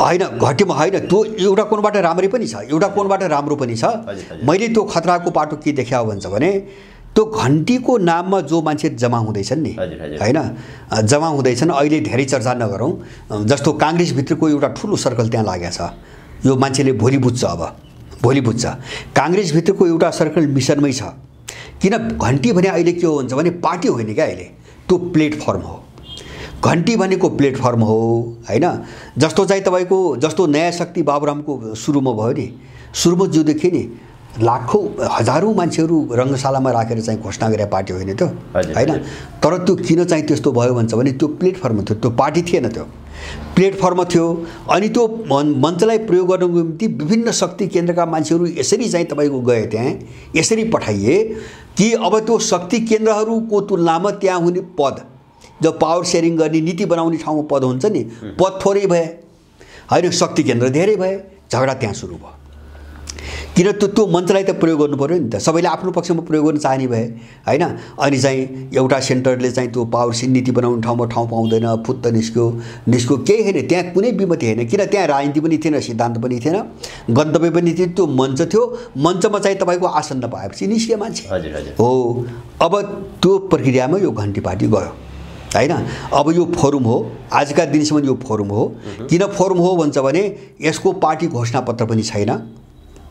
हैन, घटीमा होइन। त्यो एउटा कोणबाट राम्रै पनि छ, एउटा कोणबाट राम्रो पनि छ। मैले त्यो खतराको पाटो के देखायो भन्छ भने त्यो घन्टीको नाममा जो मान्छे जम्मा हुँदैछन् नि हैन, जम्मा हुँदैछन्। अहिले धेरै चर्चा नगरौँ, जस्तो काङ्ग्रेसभित्रको एउटा ठुलो सर्कल त्यहाँ लागेको छ। यो मान्छेले भोलि बुझ्छ, अब भोलि बुझ्छ। काङ्ग्रेसभित्रको एउटा सर्कल मिसनमै छ। किन घन्टी भने अहिले के हो भन्छ भने पार्टी होइन क्या, अहिले त्यो प्लेटफर्म हो। घन्टी भनेको प्लेटफर्म हो हैन। जस्तो चाहिँ तपाईँको जस्तो नयाँ शक्ति बाबुरामको सुरुमा भयो नि, सुरुमा जोदेखि नि लाखौँ हजारौँ मान्छेहरू रङ्गशालामा राखेर चाहिँ घोषणा गरे पार्टी होइन त्यो हैन। तर त्यो किन चाहिँ त्यस्तो भयो भन्छ भने त्यो प्लेटफर्म थियो, त्यो पार्टी थिएन, त्यो प्लेटफर्म थियो। अनि त्यो मञ्चलाई प्रयोग गर्नको निम्ति विभिन्न शक्ति केन्द्रका मान्छेहरू यसरी चाहिँ तपाईँको गए, त्यहाँ यसरी पठाइए कि अब त्यो शक्ति केन्द्रहरूको तुलनामा त्यहाँ हुने पद, जो पावर सेयरिङ गर्ने नीति बनाउने ठाउँमा पद हुन्छ नि, पद थोरै भए होइन, शक्ति केन्द्र धेरै भए, झगडा त्यहाँ सुरु भयो। किन त्यो मञ्चलाई त प्रयोग गर्नु पऱ्यो नि त, सबैले आफ्नो पक्षमा प्रयोग गर्न चाहने भए हैन। अनि चाहिँ एउटा सेन्टरले चाहिँ त्यो पावर नीति बनाउने ठाउँमा ठाउँ पाउँदैन, फुत्त निस्क्यो केही होइन, त्यहाँ कुनै विमति होइन। किन त्यहाँ राजनीति पनि थिएन, सिद्धान्त पनि थिएन, गन्तव्य पनि थियो, त्यो मञ्च थियो। मञ्चमा चाहिँ तपाईँको आसन नपाएपछि निस्किए मान्छे हो। अब त्यो प्रक्रियामा यो घन्टी पार्टी गयो हैन। अब यो फोरम हो, आजका दिनसम्म यो फोरम हो। किन फोरम हो भन्छ भने यसको पार्टी घोषणापत्र पनि छैन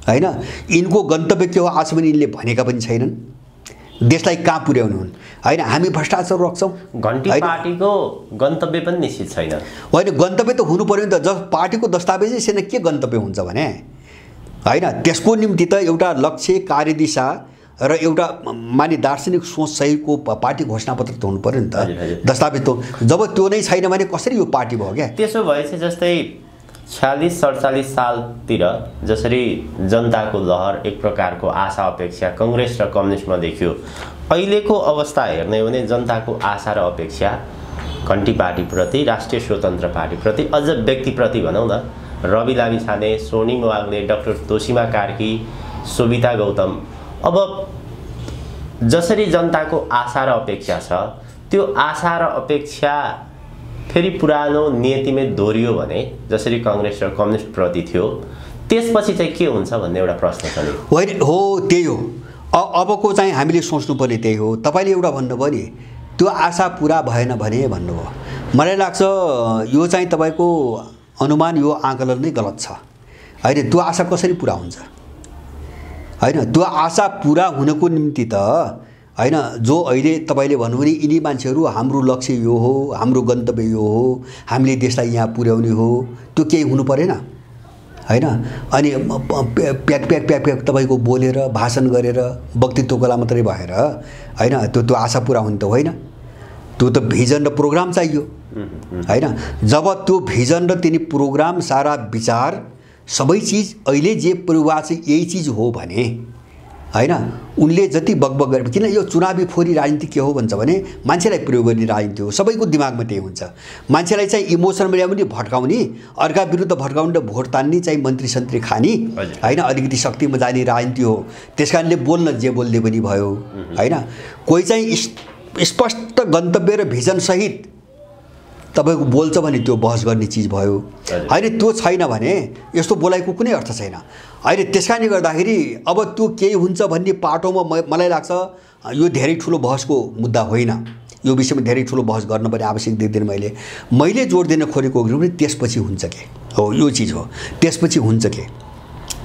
हैन। यिनको गन्तव्य के हो आज पनि यिनले भनेका पनि छैनन्, देशलाई कहाँ पुर्याउने हुन् हैन। हामी भ्रष्टाचार रोक्छौँ, घन्टी पार्टीको गन्तव्य पनि निश्चित छैन होइन। गन्तव्य त हुनु पर्यो नि त, जब पार्टीको दस्तावेजै छैन के गन्तव्य हुन्छ भने हैन। त्यसको निम्ति त एउटा लक्ष्य, कार्यदिशा र एउटा माने दार्शनिक सोच सहितको पार्टी घोषणापत्र त हुनु पर्यो नि त, दस्तावेज त। जब त्यो नै छैन भने कसरी यो पार्टी भयो क्या। त्यसो भएपछि जस्तै 46-47 सालतिर जसरी जनताको लहर एक प्रकारको आशा अपेक्षा कांग्रेस र कम्युनिस्टमा देखियो, अहिलेको अवस्था हेर्ने हो भने जनताको आशा र अपेक्षा घन्टी पार्टीप्रति, राष्ट्रिय स्वतन्त्र पार्टीप्रति, अझ व्यक्तिप्रति भनौँ न, रवि लामिछाने, स्वर्णिम वाग्ले, डाक्टर तोसीमा कार्की, सोभिता गौतम, अब जसरी जनताको आशा र अपेक्षा छ, त्यो आशा र अपेक्षा फेरि पुरानो नियतिमै दोहोरियो भने जसरी कांग्रेस र कम्युनिस्ट प्रति थियो, त्यसपछि चाहिँ के हुन्छ भन्ने एउटा प्रश्न छ नि। होइन हो, त्यही हो। अबको चाहिँ हामीले सोच्नुपर्ने त्यही हो। तपाईँले एउटा भन्नुभयो नि, त्यो आशा पुरा भएन भने भन्नुभयो। मलाई लाग्छ यो चाहिँ तपाईँको अनुमान, यो आकलन नै गलत छ होइन। त्यो आशा कसरी पुरा हुन्छ होइन। त्यो आशा पुरा हुनको निम्ति त हैन, जो अहिले तपाईँले भन्नुभयो नि यिनी मान्छेहरू हाम्रो लक्ष्य यो हो, हाम्रो गन्तव्य यो हो, हामीले देशलाई यहाँ पुर्याउने हो, त्यो केही हुनु परेन हैन। अनि प्याक प्याक प्याक प्याक तपाईँको बोलेर भाषण गरेर वक्तित्व कला मात्रै भएर हैन, त्यो आशा पुरा हुने त होइन। त्यो त भिजन र प्रोग्राम चाहियो हैन। जब त्यो भिजन र तिनी प्रोग्राम, सारा विचार, सबै चिज अहिले जे परिवार चाहिँ यही चिज हो भने हैन, उनले जति बगबग गरे, किन यो चुनावी फोरी राजनीति के हो भन्छ भने मान्छेलाई प्रयोग गर्ने राजनीति हो। सबैको दिमागमा त्यही हुन्छ, मान्छेलाई चाहिँ इमोसनबाट पनि भट्काउने, अर्का विरुद्ध भट्काउने र भोट तान्ने, चाहिँ मन्त्री सन्त्री खाने हैन, अलिकति शक्तिमा जाने राजनीति हो। त्यसकारणले बोल्न जे बोल्ने पनि भयो हैन। कोही चाहिँ स्पष्ट गन्तव्य र भिजन सहित तपाईको बोल्छ भने त्यो बहस गर्ने चिज भयो हैन। त्यो छैन भने यस्तो बोलाइको कुनै अर्थ छैन हैन। त्यसकारणले गर्दाखेरि अब त्यो केही हुन्छ भन्ने पाटोमा मलाई लाग्छ यो धेरै ठुलो बहसको मुद्दा होइन। यो विषयमा धेरै ठुलो बहस गर्न पनि आवश्यक देख्दैन मैले जोड दिन खोजेको हो। त्यसपछि हुन्छ के हो, यो चिज हो, त्यसपछि हुन्छ के,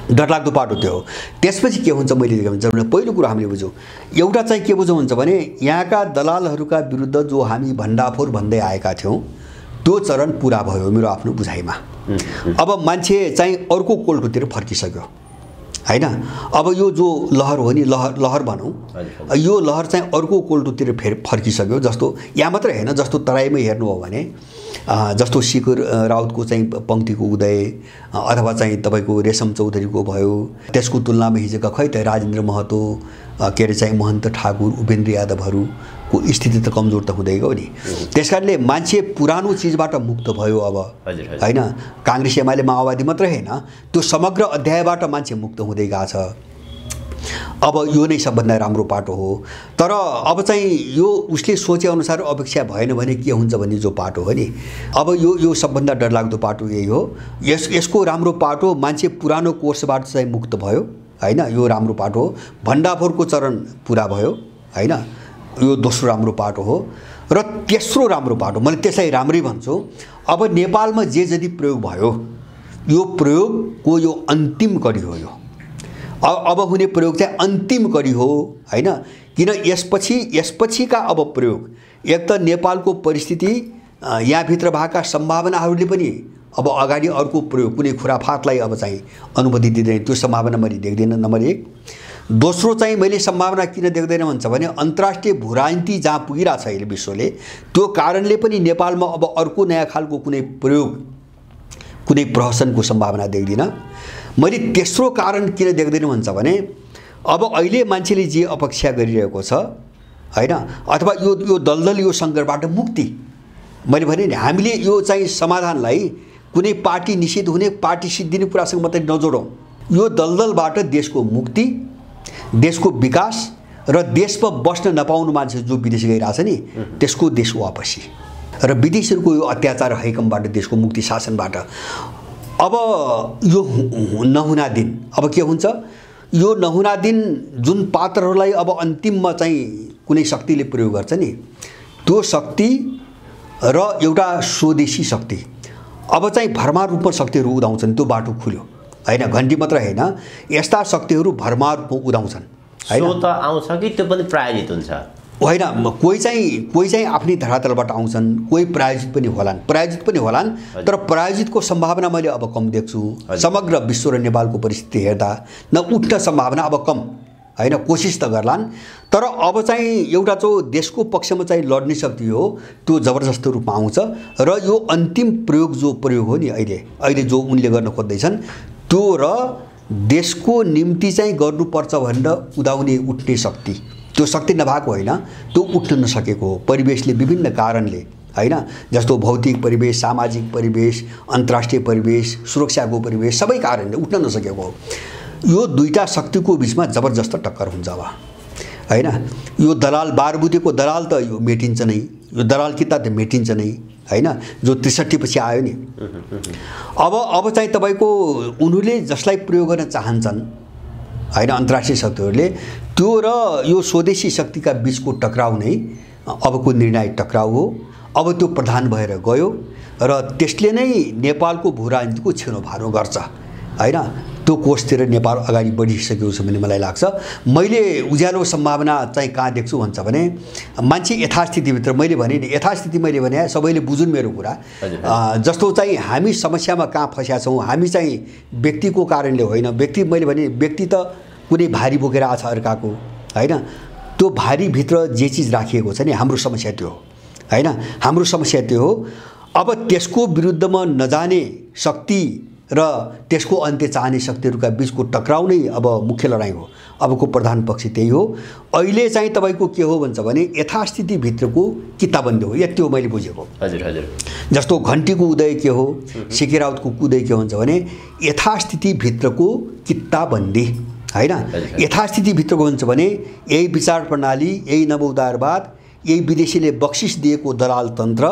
डरलाग्दो पाटो त्यो हो। त्यसपछि के हुन्छ मैले देखेको भने पहिलो कुरा हामीले बुझौँ, एउटा चाहिँ के बुझौँ हुन्छ भने यहाँका दलालहरूका विरुद्ध जो हामी भण्डाफोर भन्दै आएका थियौँ, त्यो चरण पुरा भयो मेरो आफ्नो बुझाइमा। अब मान्छे चाहिँ अर्को कोल्टोतिर फर्किसक्यो हैन। अब यो जो लहर हो नि, लहर भनौँ, यो लहर चाहिँ अर्को कोल्टोतिर फेरि फर्किसक्यो। जस्तो यहाँ मात्रै होइन, जस्तो तराईमै हेर्नु हो भने जस्तो शिखर राउतको चाहिँ पङ्क्तिको उदय, अथवा चाहिँ तपाईँको रेशम चौधरीको भयो, त्यसको तुलनामा हिजोका खै त राजेन्द्र महतो, के अरे चाहिँ महन्त ठाकुर, उपेन्द्र यादवहरूको स्थिति त कमजोर त हुँदै गयो नि। त्यसकारणले मान्छे पुरानो चिजबाट मुक्त भयो अब हैन। काङ्ग्रेस एमाले माओवादी मात्रै होइन, त्यो समग्र अध्यायबाट मान्छे मुक्त हुँदै गएको छ। अब यो नै सबभन्दा राम्रो पाटो हो। तर अब चाहिँ यो उसले सोचेअनुसार अपेक्षा भएन भने के हुन्छ भन्ने जो पाटो हो नि, अब यो सबभन्दा डरलाग्दो पाटो यही हो। यसको राम्रो पाटो मान्छे पुरानो कोर्सबाट चाहिँ मुक्त भयो हैन, यो राम्रो पाटो हो। भण्डाफोरको चरण पुरा भयो हैन। यो दोस्रो राम्रो पाटो हो। र तेस्रो राम्रो पाटो, मैले त्यसलाई राम्रै भन्छु, अब नेपालमा जे जति प्रयोग भयो यो प्रयोगको यो अन्तिम कडी हो। यो अब हुने प्रयोग चाहिँ अन्तिम कडी हो हैन। किन यसपछिका अब प्रयोग एक त नेपालको परिस्थिति यहाँभित्र भएका सम्भावनाहरूले पनि अब अगाडि अर्को प्रयोग कुनै खुराफातलाई अब चाहिँ अनुमति दिँदैन, त्यो सम्भावना मैले देख्दिनँ नम्बर 1। दोस्रो चाहिँ मैले सम्भावना किन देख्दैन भन्छ भने अन्तर्राष्ट्रिय भूराजनीति जहाँ पुगिरहेको छ अहिले विश्वले, त्यो कारणले पनि नेपालमा अब अर्को नयाँ खालको कुनै प्रयोग कुनै प्रहसनको सम्भावना देख्दिनँ। मैले तेस्रो कारण किन देख्दैन भन्छ भने अब अहिले मान्छेले जे अपेक्षा गरिरहेको छ हैन, अथवा यो दलदल यो सङ्कटबाट मुक्ति, मैले भने नि हामीले यो चाहिँ समाधानलाई कुनै पार्टी निषेध हुने पार्टी सिद्धिने कुरासँग मात्रै नजोडौँ। यो दलदलबाट देशको मुक्ति, देशको विकास र देशमा बस्न नपाउनु मान्छे जो विदेश गइरहेछ नि त्यसको देश वापसी र विदेशीहरूको यो अत्याचार हैकमबाट देशको मुक्ति शासनबाट। अब यो नहुना दिन अब के हुन्छ, यो नहुना दिन जुन पात्रहरूलाई अब अन्तिममा चाहिँ कुनै शक्तिले प्रयोग गर्छ नि, त्यो शक्ति र एउटा स्वदेशी शक्ति अब चाहिँ भरमार रूपमा शक्तिहरू उदाउँछन्। त्यो बाटो खुल्यो हैन, घन्टी मात्र हैन, यस्ता शक्तिहरू भरमार रूपमा उदाउँछन् हैन। सो त आउँछ कि त्यो पनि प्रायोजित हुन्छ होइन, कोही चाहिँ आफ्नै धरातलबाट आउँछन्, कोही प्रायोजित पनि होलान् तर प्रायोजितको सम्भावना मैले अब कम देख्छु। समग्र विश्व र नेपालको परिस्थिति हेर्दा न उठ्न सम्भावना अब कम हैन, कोसिस त गर्लान् तर अब चाहिँ एउटा जो देशको पक्षमा चाहिँ लड्ने शक्ति हो त्यो जबरजस्त रूपमा आउँछ। र यो अन्तिम प्रयोग हो नि अहिले जो उनले गर्न खोज्दैछन् त्यो र देशको निम्ति चाहिँ गर्नुपर्छ भनेर उदाउने उठ्ने शक्ति, त्यो शक्ति नभएको होइन, त्यो उठ्न नसकेको हो परिवेशले विभिन्न कारणले हैन, जस्तो भौतिक परिवेश, सामाजिक परिवेश, अन्तर्राष्ट्रिय परिवेश, सुरक्षाको परिवेश, सबै कारणले उठ्न नसकेको हो। यो दुईटा शक्तिको बिचमा जबरजस्त टक्कर हुन्छ अब हैन। यो दलाल बारबुदेको दलाल त यो मेटिन्छ नै, यो दलाल किता त मेटिन्छ नै हैन, जो ६३ पछि आयो नि। अब चाहिँ तपाईको उनीहरूले जसलाई प्रयोग गर्न चाहन्छन् हैन अन्तर्राष्ट्रिय शक्तिहरूले, त्यो र यो स्वदेशी शक्तिका बीचको टक्राउ नै अबको निर्णायक टक्राउ हो। अब त्यो प्रधान भएर गयो र त्यसले नै नेपालको भूराजनीतिको छेनोफानो गर्छ हैन। त्यो कोषतिर नेपाल अगाडि बढिसकेको छ भन्ने मलाई लाग्छ। मैले उज्यालो सम्भावना चाहिँ कहाँ देख्छु भन्छ भने मान्छे यथास्थितिभित्र, मैले भने नि यथास्थिति मैले भने सबैले बुझुन् मेरो कुरा। जस्तो चाहिँ हामी समस्यामा कहाँ फँसेका छौँ, हामी चाहिँ व्यक्तिको कारणले होइन, मैले भने व्यक्ति त कुनै भारी बोकेर आछ अर्काको हैन, त्यो भारीभित्र जे चिज राखिएको छ नि हाम्रो समस्या त्यो हो हैन, हाम्रो समस्या त्यो हो। अब त्यसको विरुद्धमा नजाने शक्ति र त्यसको अन्त्य चाहने शक्तिहरूका बीचको टक्राउ नै अब मुख्य लडाइँ हो। अबको प्रधान पक्ष त्यही हो। अहिले चाहिँ तपाईको के हो भन्छ भने यथास्थितिभित्रको किताबन्दी हो, यति हो मैले बुझेको। हजुर जस्तो घन्टीको उदय के हो, सिके राउतको उदय के भन्छ भने यथास्थितिभित्रको किताबन्दी हैन। यथास्थितिभित्रको भन्छ भने यही विचार प्रणाली, यही नवउदारवाद, यही विदेशीले बक्सिस दिएको दलाल तन्त्र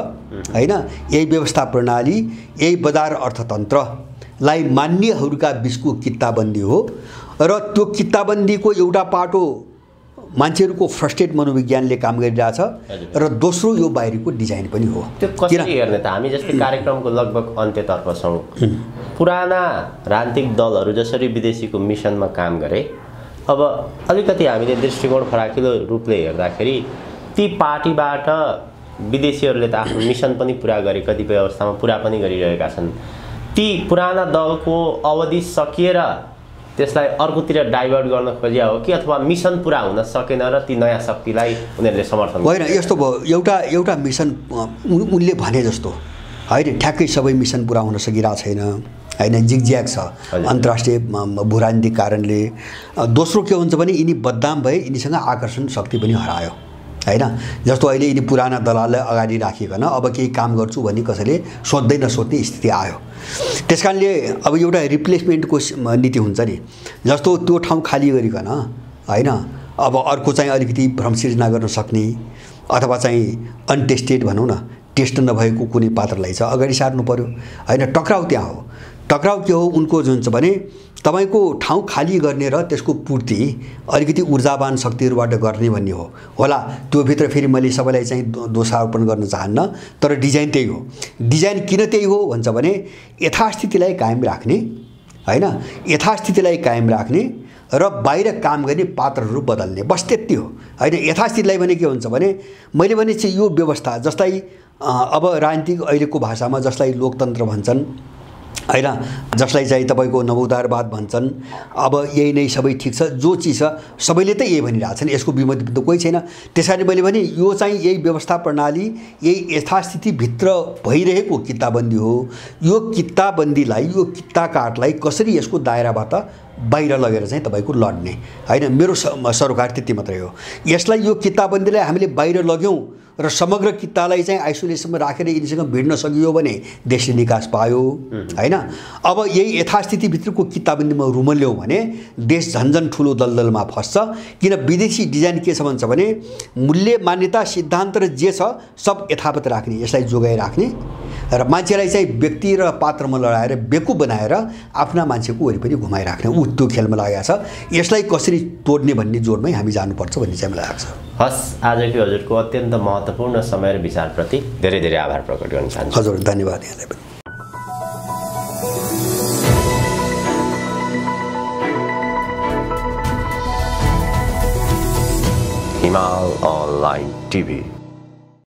हैन, यही व्यवस्था प्रणाली, यही बजार अर्थतन्त्रलाई मान्नेहरूका बीचको किताबन्दी हो। र त्यो किताबन्दीको एउटा पाटो मान्छेहरूको फ्रस्ट्रेट मनोविज्ञानले काम गरिरहेछ र दोस्रो यो बाहिरको डिजाइन पनि हो। त्यो कसरी हेर्ने त, हामी जस्तै कार्यक्रमको लगभग अन्त्यतर्फ छौँ। पुराना राजनीतिक दलहरू जसरी विदेशीको मिसनमा काम गरे, अब अलिकति हामीले दृष्टिकोण फराकिलो रूपले हेर्दाखेरि ती पार्टीबाट विदेशीहरूले त आफ्नो मिसन पनि पुरा गरे, कतिपय अवस्थामा पुरा पनि गरिरहेका छन्। ती पुराना दलको अवधि सकिएर त्यसलाई अर्कोतिर डाइभर्ट गर्न खोजिया हो कि अथवा मिसन पुरा हुन सकेन र ती नयाँ शक्तिलाई उनीहरूले समर्थन होइन? यस्तो भयो, एउटा मिसन उनले भने जस्तो होइन, ठ्याक्कै सबै मिसन पुरा हुन सकिरहेको छैन हैन, जिगज्याग छ अन्तर्राष्ट्रिय भूराजनीतिक कारणले। दोस्रो के हुन्छ भने यिनी बदनाम भए, यिनीसँग आकर्षण शक्ति पनि हरायो हैन। जस्तो अहिले यिनी पुराना दलाललाई अगाडि राखिकन अब केही काम गर्छु भन्ने कसैले सोध्दै नसोध्ने स्थिति आयो। त्यसकारणले अब एउटा रिप्लेसमेन्टको नीति हुन्छ नि, जस्तो त्यो ठाउँ खाली गरिकन हैन अब अर्को चाहिँ अलिकति भ्रम सिर्जना गर्न सक्ने अथवा चाहिँ अनटेस्टेड भनौँ न, टेस्ट नभएको कुनै पात्रलाई चाहिँ अगाडि सार्नु पर्यो हैन। टक्राउ त्यहाँ हो। टक्राउ के हो उनको जुन छ भने तपाईको ठाउँ खाली गर्ने र त्यसको पूर्ति अलिकति ऊर्जावान शक्तिहरुबाट गर्ने भन्ने हो होला। त्यो भित्र फेरि मैले सबैलाई चाहिँ दोषारोपण गर्न चाहन्न, तर डिजाइन त्यही हो। डिजाइन किन त्यही हो भन्छ भने यथास्थितिलाई कायम राख्ने हैन, यथास्थितिलाई कायम राख्ने र बाहिर काम गर्ने पात्रहरू बदल्ने, बस त्यति हो हैन। यथास्थितिलाई भने के हुन्छ भने मैले भने चाहिँ यो व्यवस्था जस्तै अब राजनीतिक अहिलेको भाषामा जसलाई लोकतन्त्र भन्छन् हैन, जसलाई चाहिँ तपाईको नवोदारवाद भन्छन्, अब यही नै सबै ठीक छ, जो चिज छ सबैले त यही भनिरहेछन्, यसको विमत त कोही छैन। त्यसैले मैले भने यो चाहिँ यही व्यवस्था प्रणाली, यही यथास्थिति भित्र भइरहेको किताबन्दी हो। यो किताबन्दीलाई, यो कित्ता काटलाई कसरी यसको दायराबाट बाहिर लगेर चाहिँ तपाईको लड्ने हैन, मेरो सरोकार त्यति मात्रै हो। यसलाई यो किताबन्दीलाई हामीले बाहिर लग्यौं र समग्र कित्तालाई चाहिँ आइसोलेसनमा राखेर यिनीसँग भिड्न सकियो भने देशले निकास पायो हैन। अब यही यथास्थिति भित्रको कित्ताबन्दीमा रुमल्यौं भने देश झन्झन ठुलो दलदलमा फस्छ। किन विदेशी डिजाइन के छ भन्छ भने मूल्य मान्यता सिद्धान्त र जे छ सब यथावत राख्ने, यसलाई जोगाइ राख्ने र मान्छेलाई चाहिँ व्यक्ति र पात्रमा लडाएर बेकु बनाएर आफ्ना मान्छेको वरिपरि घुमाइराख्ने, ऊ त्यो खेलमा लागेको छ। यसलाई कसरी तोड्ने भन्ने जोडमै हामी जानुपर्छ भन्ने चाहिँ मलाई लाग्छ। हस्, आजको हजुरको अत्यन्त महत्त्वपूर्ण समय र विचारप्रति धेरै धेरै आभार प्रकट गर्न चाहन्छु। हजुर, धन्यवाद यहाँलाई पनि। हिमाल अनलाइन टिभी।